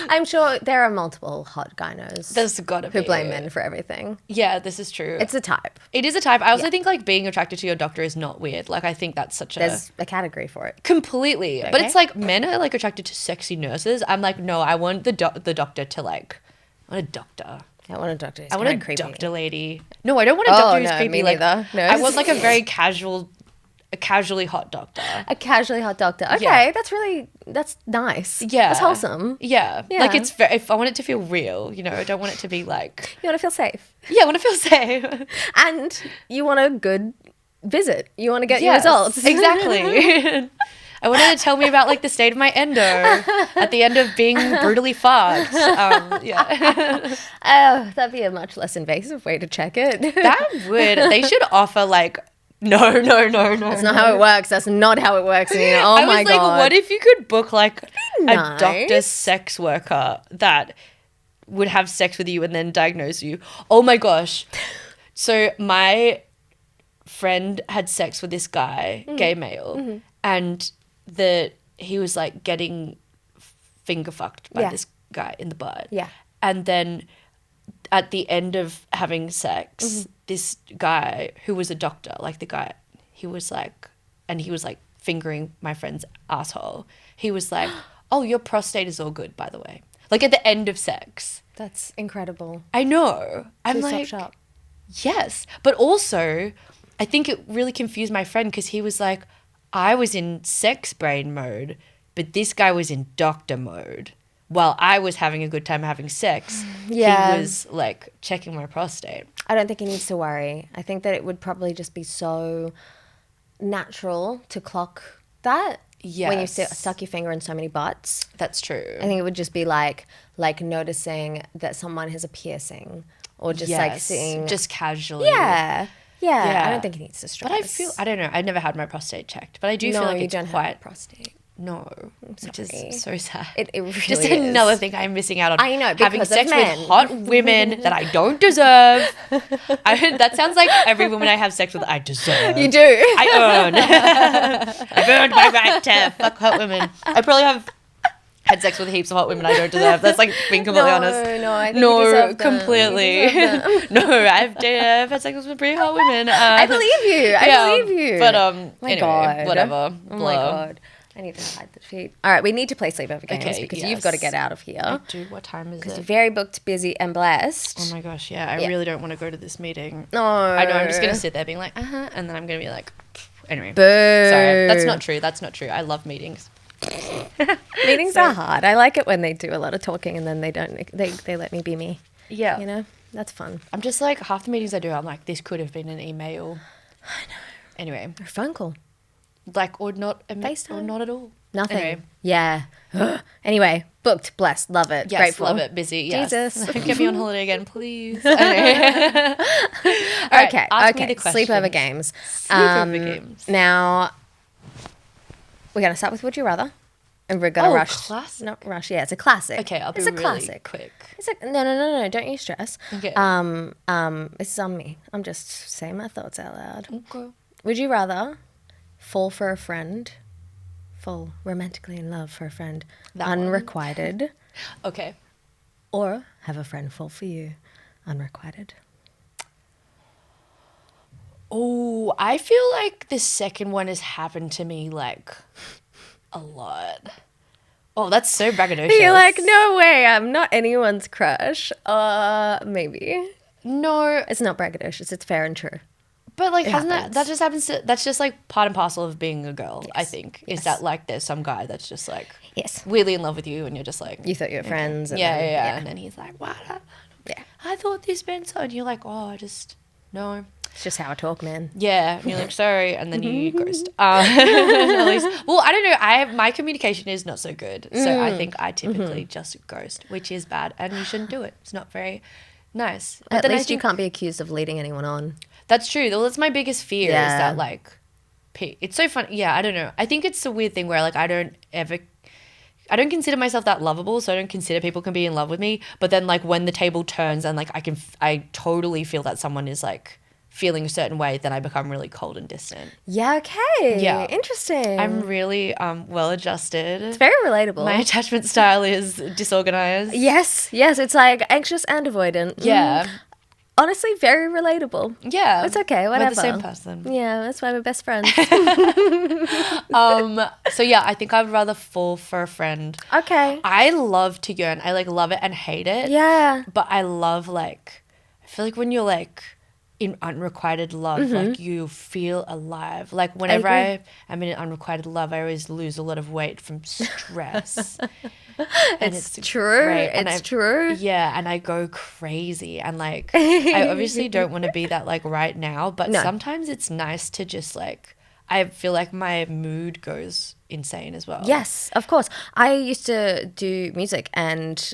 I'm sure there are multiple hot gynos. There's gotta be. Who blame men for everything. Yeah, this is true. It's a type. It is a type. I also think like being attracted to your doctor is not weird. Like I think that's such There's a category for it. completely. But it's like men are like attracted to sexy nurses. I'm like, no, I want the doctor to like, I want a doctor. I want a doctor. I want a doctor lady. No, I don't want a doctor who's creepy. Me like, neither. No. I want like a very casually hot doctor. A casually hot doctor. Okay, Yeah. that's nice. Yeah. That's wholesome. Yeah. Yeah. Like it's if I want it to feel real, you know, I don't want it to be like, You want to feel safe. yeah, I want to feel safe. And you want a good visit. You want to get your Yes, results. Exactly. I wanted to tell me about like the state of my endo at the end of being brutally fucked. Yeah. Oh, that'd be a much less invasive way to check it. That would, they should offer like, no. That's not how it works. That's not how it works. Nina. Oh I my was God. like, what if you could book like nice. a doctor sex worker that would have sex with you and then diagnose you? Oh my gosh. So my friend had sex with this guy, gay male, and he was like getting finger fucked by this guy in the butt. Yeah. And then at the end of having sex, this guy who was a doctor, like the guy, he was like fingering my friend's asshole. He was like, oh, your prostate is all good, by the way. Like at the end of sex. That's incredible. I know. I'm Two-stop like, shop. yes. But also, I think it really confused my friend because he was like, I was in sex brain mode, but this guy was in doctor mode. While I was having a good time having sex, Yeah. he was like checking my prostate. I don't think he needs to worry. I think that it would probably just be so natural to clock that when you Yes. stuck your finger in so many butts. That's true. I think it would just be like noticing that someone has a piercing or just like Yes, seeing. just casually. Yeah. Yeah. I don't think he needs to stress. But I don't know. I've never had my prostate checked, but I do no, feel like you it's don't quite have a prostate. no, which sorry. is so sad. It really just is. another thing I'm missing out on. I know, having because of sex men. with hot women that I don't deserve. That sounds like every woman I have sex with I deserve. You do. I earn. I've earned my right to fuck hot women. I probably have had sex with heaps of hot women I don't deserve. That's like being completely honest. No, I think you deserve them. Completely. You deserve them. No, I've had sex with pretty hot women. I believe you. I believe you. But My anyway, God. whatever. Oh my Blah. God. I need to hide the sheet. All right, we need to play sleepover games Okay, because yes. you've got to get out of here. Dude, what time is You're it? very booked, busy, and blessed. Oh my gosh, yeah. I really don't want to go to this meeting. No. I know, I'm just going to sit there being like, and then I'm going to be like, anyway. Boo. Sorry, that's not true. That's not true. I love meetings. Meetings are hard. I like it when they do a lot of talking and then they let me be me. Yeah. You know? That's fun. I'm just like, half the meetings I do, I'm like, this could have been an email. I know. Anyway, Or a phone call. like, or not, FaceTime. or not at all. Nothing. Anyway. Yeah. Anyway, booked, blessed, love it. Yes, Grateful. love it, busy, yes. Jesus. Get me on holiday again, please. Anyway. All right, Okay. ask me the Sleepover questions. games. Sleepover games. Now, we're going to start with Would You Rather. And we're going to rush. classic. Not rush. Yeah, it's a classic. Okay, I'll be It's a really classic. quick. It's like no. Don't you stress. Okay. This is on me. I'm just saying my thoughts out loud. Okay. Would you rather fall for a friend, fall romantically in love for a friend, That one. unrequited, Okay. or have a friend fall for you, unrequited? Oh, I feel like the second one has happened to me like a lot. Oh, that's so braggadocious. You're like, no way, I'm not anyone's crush. Maybe. No, It's not braggadocious, it's fair and true. but like, It hasn't happens. that just happens to, that's just like part and parcel of being a girl, I think. Yes. Is that like there's some guy that's just like Yes. weirdly in love with you and you're just like, You thought you were friends. And yeah, then, yeah, and then he's like, what? Yeah. I thought this meant so. And you're like, oh, I just, no. It's just how I talk, man. Yeah, and you're like, sorry, and then you ghost. At least, well, I don't know. My communication is not so good, so I think I typically just ghost, which is bad, and you shouldn't do it. It's not very nice. But At then I least you think can't be accused of leading anyone on. that's true. Well, that's my biggest fear is Yeah. that like, it's so fun. Yeah, I don't know. I think it's a weird thing where like I don't consider myself that lovable, so I don't consider people can be in love with me. But then like when the table turns and like I totally feel that someone is like feeling a certain way, then I become really cold and distant. Yeah, okay. Yeah. Interesting. I'm really well adjusted. it's very relatable. My attachment style is disorganized. yes, it's like anxious and avoidant. Yeah. Honestly, very relatable. Yeah. It's okay, whatever. We're the same person. Yeah, that's why we're best friends. So yeah, I think I'd rather fall for a friend. Okay. I love to yearn. I like love it and hate it. Yeah. But I love like, I feel like when you're like in unrequited love, like you feel alive. Like whenever I am in unrequited love, I always lose a lot of weight from stress. And It's true. great. And It's true. Yeah, and I go crazy. And like, I obviously don't want to be that like right now, but No. sometimes it's nice to just like, I feel like my mood goes insane as well. Yes, of course. I used to do music, and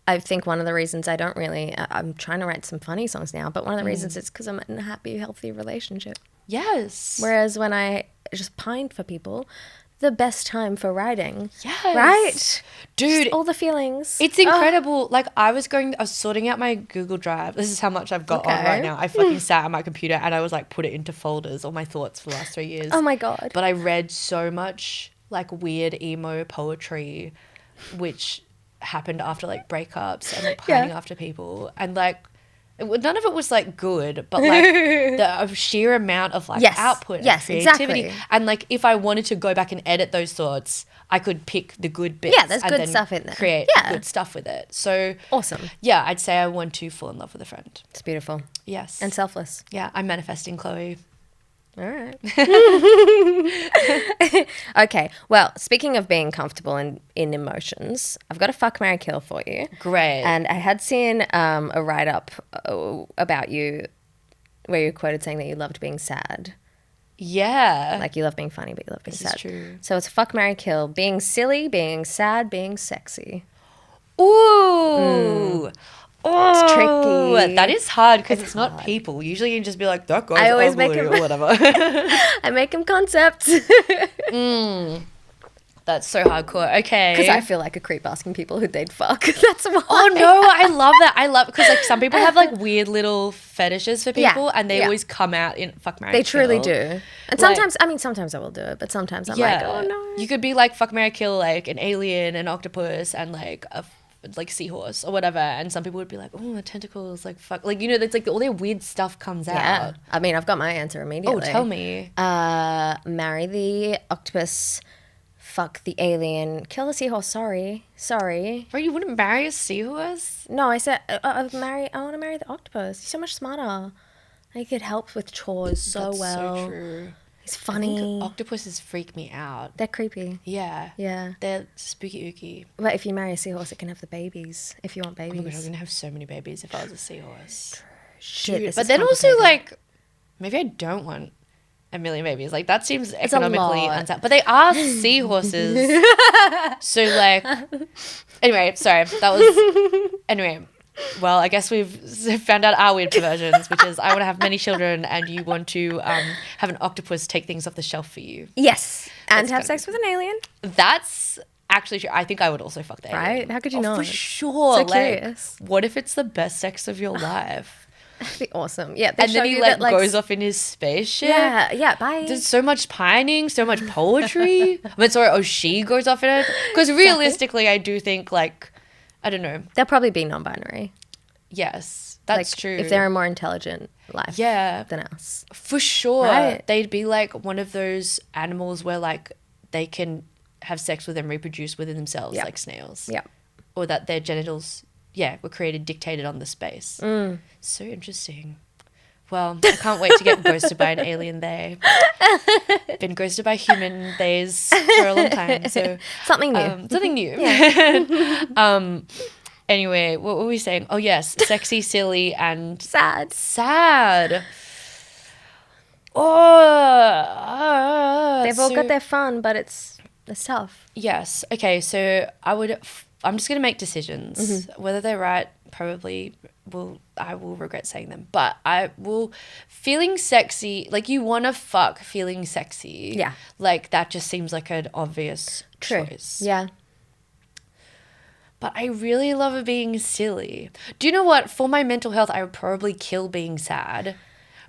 I think one of the reasons I don't really, I'm trying to write some funny songs now, but one of the reasons is because I'm in a happy, healthy relationship. Yes. Whereas when I just pined for people, the best time for writing. Yes. Right? Dude, Just all the feelings. it's incredible. Like I was sorting out my Google Drive. This is how much I've got on Okay. right now. I fucking sat at my computer and I was like put it into folders, all my thoughts for the last 3 years. Oh my God. But I read so much like weird emo poetry, which happened after like breakups and like pining after people, and like none of it was like good, but like the sheer amount of like Yes. output and Yes, creativity. exactly. And like if I wanted to go back and edit those thoughts, I could pick the good bits. Yeah, there's and good then stuff in there. Create Yeah. good stuff with it. So Awesome. yeah, I'd say I want to fall in love with a friend. It's beautiful. Yes. And selfless. yeah, I'm manifesting Chloe. All right. Okay. Well, speaking of being comfortable in emotions, I've got a fuck, marry, kill for you. Great. And I had seen a write-up about you where you quoted saying that you loved being sad. yeah. Like you love being funny, but you love being This is sad. true. So it's fuck, marry, kill. Being silly, being sad, being sexy. Ooh. Oh, It's tricky. That is hard because it's not hard. people. Usually you can just be like, that guy's I always ugly make him- or whatever. I make them concepts That's so hardcore. Okay. because I feel like a creep asking people who they'd fuck. That's why. Oh no, I love that. I love because like some people have like weird little fetishes for people, Yeah, and they yeah. always come out in fuck, marry, They truly kill. do. And Like- sometimes, I mean, sometimes I will do it, but sometimes I'm like, oh no. You could be like fuck, marry, kill, like an alien, an octopus, and like a like seahorse or whatever. And some people would be like, oh, the tentacles, like fuck, like you know, that's like all their weird stuff comes Yeah. out. I mean, I've got my answer immediately. Oh, tell me. Marry the octopus, fuck the alien, kill the seahorse. Sorry. Bro, you wouldn't marry a seahorse? No, I said I want to marry the octopus. He's so much smarter. He could help with chores so That's well. so true. He's I funny. think octopuses freak me out. They're creepy. Yeah. Yeah. They're spooky ooky. But if you marry a seahorse, it can have the babies. If you want Oh my god, I'm babies. gonna have so many babies if I was a seahorse. Shit, Dude, this but is then also complicated. like maybe I don't want a million babies. Like that seems a economically lot. unsound. But they are seahorses. So like anyway, sorry. That was anyway. Well, I guess we've found out our weird perversions, which is I want to have many children and you want to have an octopus take things off the shelf for you. Yes, and That's have gotta sex with an alien. That's actually true. I think I would also fuck the alien. Right? How could you Oh, not? for sure. So like, curious. what if it's the best sex of your life? That'd be awesome. Yeah, they And show then he you like that, goes off in his spaceship. Yeah, bye. There's so much pining, so much poetry. I mean, sorry, she goes off in it. Because realistically, I do think like, I don't know. They'll probably be non-binary. Yes, that's Like, true. If they're a more intelligent life Yeah. than us. For sure. Right. They'd be like one of those animals where like they can have sex with and reproduce within themselves like snails. Yep. Or that their genitals, were dictated on the space. So interesting. Well, I can't wait to get ghosted by an alien they. Been ghosted by human theys for a long time. So Something new. Something new. Anyway, what were we saying? Oh, yes. Sexy, silly, and Sad. sad. Oh, They've all got their fun, but it's tough. Yes. Okay. So I'm just going to make decisions. Whether they're right, probably I will regret saying them. But feeling sexy, like you want to fuck feeling sexy. Yeah. Like that just seems like an obvious choice. Yeah. But I really love it being silly. Do you know what? For my mental health, I would probably kill being sad.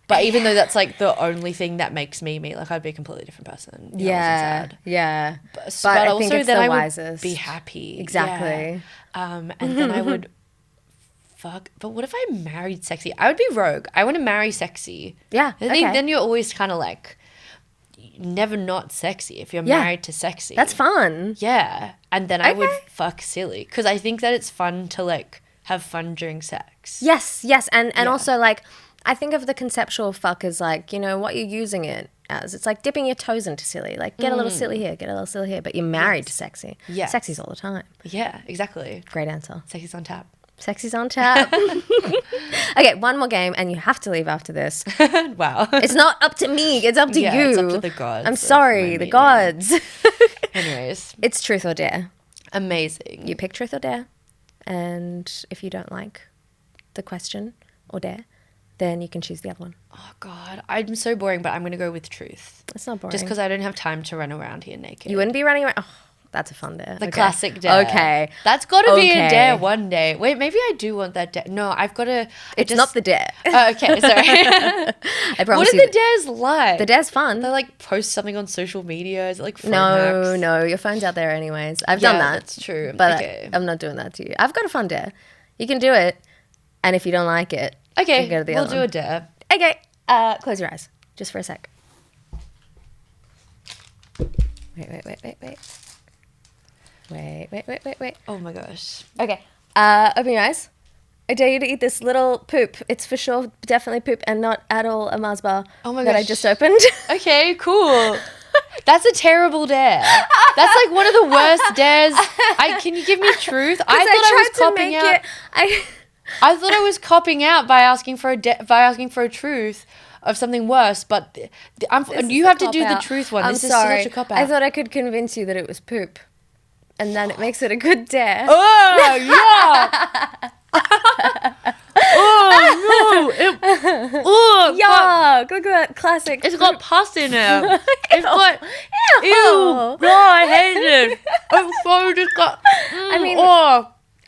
But even though that's like the only thing that makes me me, like I'd be a completely different person. If I wasn't sad. Yeah. But I also think it's then the I wisest. would be happy. Exactly. Yeah. And then I would fuck. But what if I married sexy? I would be rogue. I want to marry sexy. Yeah. I think then you're always kind of like never not sexy if you're married to sexy. That's fun. Yeah. And then I would fuck silly because I think that it's fun to like have fun during sex. Yes. And also like, I think of the conceptual fuck as like, you know, what you're using it as. It's like dipping your toes into silly. Like get a little silly here, get a little silly here. But you're married to sexy. Yes. Sexy's all the time. Yeah, exactly. Great answer. Sexy's on tap. Sexy's on tap. Okay, one more game and you have to leave after this. Wow. It's not up to me. It's up to you. It's up to the gods. I'm sorry, the gods. Anyways. It's truth or dare. Amazing. You pick truth or dare. And if you don't like the question or dare, then you can choose the other one. Oh, God. I'm so boring, but I'm going to go with truth. It's not boring. Just because I don't have time to run around here naked. You wouldn't be running around. Oh, that's a fun dare. The classic dare. Okay. That's got to be a dare one day. Wait, maybe I do want that dare. No, I've got to. It's not the dare. Oh, okay, sorry. I promise what are the dares like? The dare's fun. They like post something on social media. Is it like phone No, hacks? no. Your phone's out there anyways. I've done that. That's true. But okay. I'm not doing that to you. I've got a fun dare. You can do it. And if you don't like it, Okay, you can go to the we'll other do one. a dare. Okay. Close your eyes. Just for a sec. Wait. Oh my gosh. Okay. Open your eyes. I dare you to eat this little poop. It's for sure definitely poop and not at all a Mars bar that I gosh. just opened. Okay, cool. That's a terrible dare. That's like one of the worst dares. Can you give me truth? I thought I was copping out. I thought I was copping out by asking for a truth of something worse, but you have to do the truth one. I'm This sorry. is such a cop out. I thought I could convince you that it was poop. And then it makes it a good dare. Oh, yeah. Oh, no. Yuck. Look at that classic. It's got pus in it. It's got... Ew. Ew. No, I hate it. I'm so disgusting. I mean,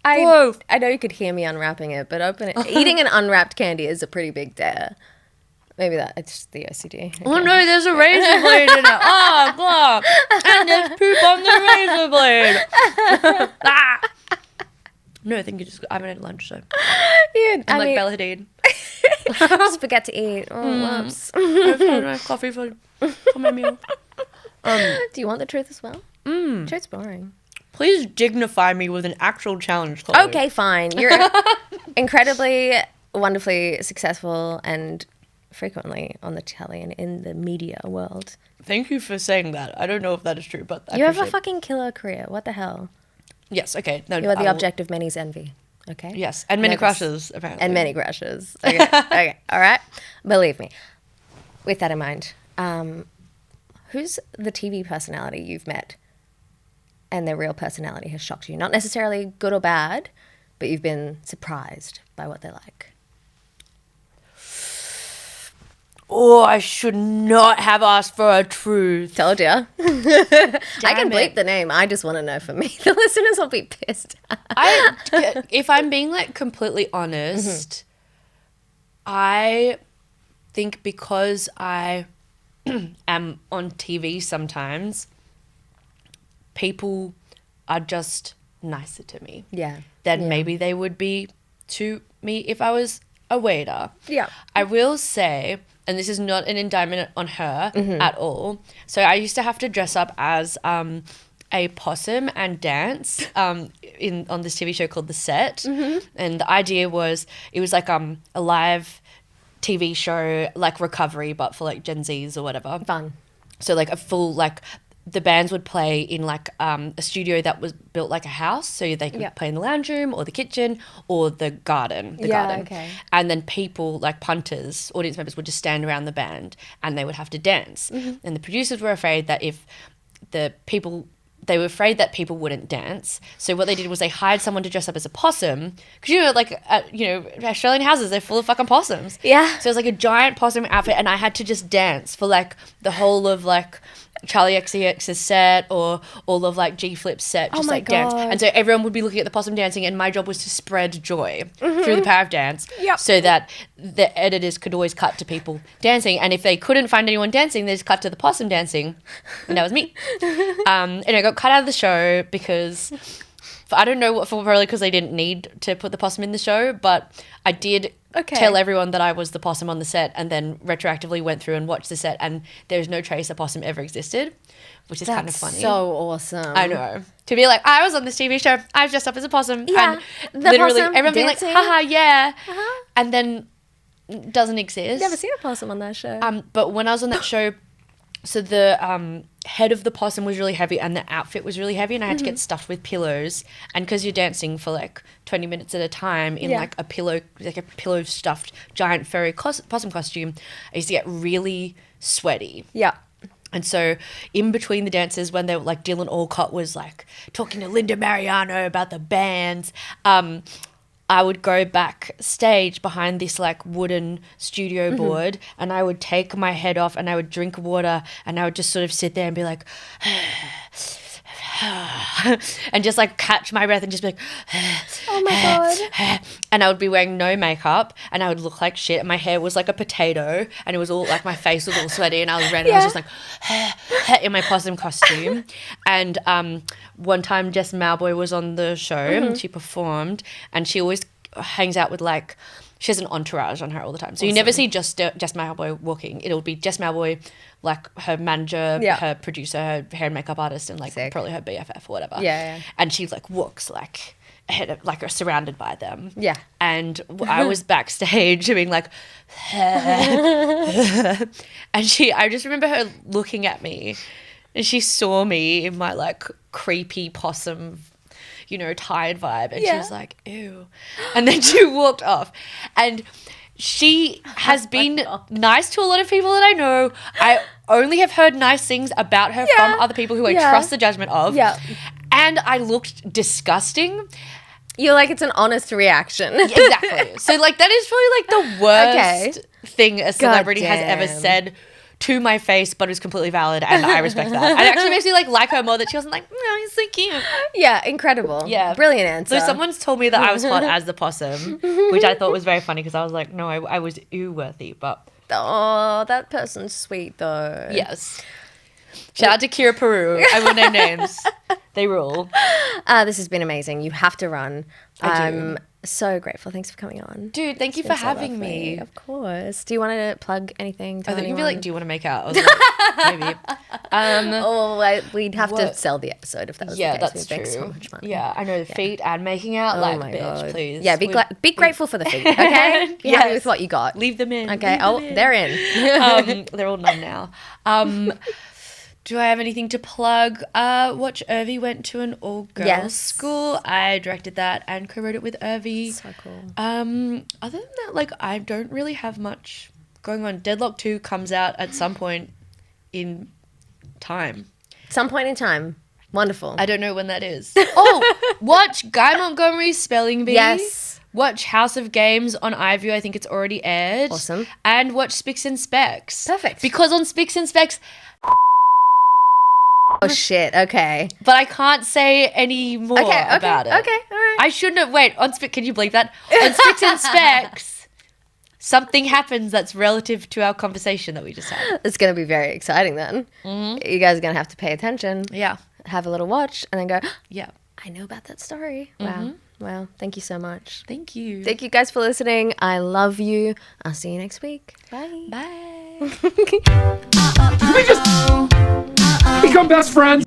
I know you could hear me unwrapping it, but eating an unwrapped candy is a pretty big dare. Maybe it's just the OCD. Okay. Oh no, there's a razor blade in it. Oh, God. And there's poop on the razor blade. Ah. No, I think I haven't had lunch, so. Yeah, I'm like Bella Hadid. just forget to eat. Oh, whoops. I've had my coffee for my meal. Do you want the truth as well? Truth's boring. Please dignify me with an actual challenge, Chloe. Okay, fine. You're incredibly, wonderfully successful and frequently on the telly and in the media world. Thank you for saying that. I don't know if that is true, but I You have a appreciate it. fucking killer career. What the hell? Yes, okay. No, You are the object of many's envy. Okay? Yes, and many Nervous. crushes, apparently. And many crushes. Okay. Okay. All right. Believe me. With that in mind, who's the TV personality you've met and their real personality has shocked you? Not necessarily good or bad, but you've been surprised by what they're like. Oh, I should not have asked for a truth. Told ya. I can Damn bleep it. the name. I just want to know for me. The listeners will be pissed. If I'm being like completely honest, I think because I am on TV sometimes, people are just nicer to me Yeah. than maybe they would be to me if I was a waiter. Yeah. I will say, and this is not an indictment on her at all. So I used to have to dress up as a a possum and dance on this TV show called The Set. And the idea was it was like a live TV show, like recovery, but for like Gen Zs or whatever. Fun. So like a full, like the bands would play in like a studio that was built like a house, so they could play in the lounge room or the kitchen or the garden. Okay. And then people like punters, audience members would just stand around the band and they would have to dance. And the producers were afraid that if they were afraid that people wouldn't dance. So what they did was they hired someone to dress up as a possum. Because, like, Australian houses, they're full of fucking possums. Yeah. So it was like a giant possum outfit, and I had to just dance for, like, the whole of, like, Charlie XCX's set or all of, like, G-Flip's set. Just, my dance. God. And so everyone would be looking at the possum dancing, and my job was to spread joy through the power of dance. Yep. So that the editors could always cut to people dancing. And if they couldn't find anyone dancing, they just cut to the possum dancing. And that was me. And I got cut out of the show because I don't know what for, probably because they didn't need to put the possum in the show, but I did tell everyone that I was the possum on the set, and then retroactively went through and watched the set, and there's no trace the possum ever existed, which is kind of funny. So awesome. I know. To be like, I was on this TV show, I was dressed up as a possum. Yeah. And The literally possum everyone being dancing. like, haha, yeah. And then doesn't exist. Never seen a possum on that show. But when I was on that show, so the head of the possum was really heavy and the outfit was really heavy, and I had to get stuffed with pillows. And because you're dancing for like 20 minutes at a time in like a pillow stuffed giant furry possum costume, I used to get really sweaty. Yeah. And so in between the dances, when they were like, Dylan Alcott was like talking to Linda Mariano about the bands, I would go backstage behind this like wooden studio board, and I would take my head off and I would drink water, and I would just sort of sit there and be like, and just like catch my breath and just be like, Oh my God. and I would be wearing no makeup and I would look like shit, and my hair was like a potato, and it was all like my face was all sweaty, and I was red, and I was just like in my possum costume. And one time Jess Malboy was on the show and she performed, and she always hangs out with like, she has an entourage on her all the time. So you never see just Jess Malboy walking. It'll be Jess Malboy, like her manager, her producer, her hair and makeup artist, and like probably her BFF or whatever. Yeah. And she like walks like ahead of, like surrounded by them. Yeah. And I was backstage being like, and I just remember her looking at me, and she saw me in my like creepy possum, tired vibe, and she was like, ew. And then she walked off. And she has been nice to a lot of people that I know. I only have heard nice things about her from other people who I trust the judgment of. Yeah. And I looked disgusting. You're like, it's an honest reaction. Exactly. So like that is probably like the worst thing a celebrity has ever said to my face, but it was completely valid, and I respect that. And it actually makes me like her more, that she wasn't like, no, he's so cute. Yeah, incredible. Yeah. Brilliant answer. So someone's told me that I was hot as the possum, which I thought was very funny, because I was like, no, I was ew-worthy, but... Oh, that person's sweet though. Yes. Shout out to Kira Peru. I will name names. They rule. This has been amazing. You have to run. I do. So grateful. Thanks for coming on. Dude, thank you for having me. Of course. Do you want to plug anything? I think you'd be like, do you want to make out? I was like, maybe. We'd have to sell the episode if that was the case. That's true. So much money. Yeah, I know the feet and making out. Oh my bitch, God. please. Yeah, be grateful for the feet, okay? Be happy with what you got. Leave them in. Okay. They're in. They're all numb now. Do I have anything to plug? Watch Irvi went to an all-girls school. I directed that and co-wrote it with Irvi. So cool. Other than that, like, I don't really have much going on. Deadlock 2 comes out at some point in time. Some point in time. Wonderful. I don't know when that is. Oh, watch Guy Montgomery's Spelling Bee. Yes. Watch House of Games on iView. I think it's already aired. Awesome. And watch Spicks and Specs. Perfect. Because on Spicks and Specs... Oh, shit. Okay. But I can't say any more about it. Okay, all right. I shouldn't have. Wait, can you believe that? On Spicks and Specs, something happens that's relative to our conversation that we just had. It's going to be very exciting then. Mm-hmm. You guys are going to have to pay attention. Yeah. Have a little watch and then go, yeah, I know about that story. Mm-hmm. Wow. Well, thank you so much. Thank you. Thank you guys for listening. I love you. I'll see you next week. Bye. Bye. Did we just become best friends?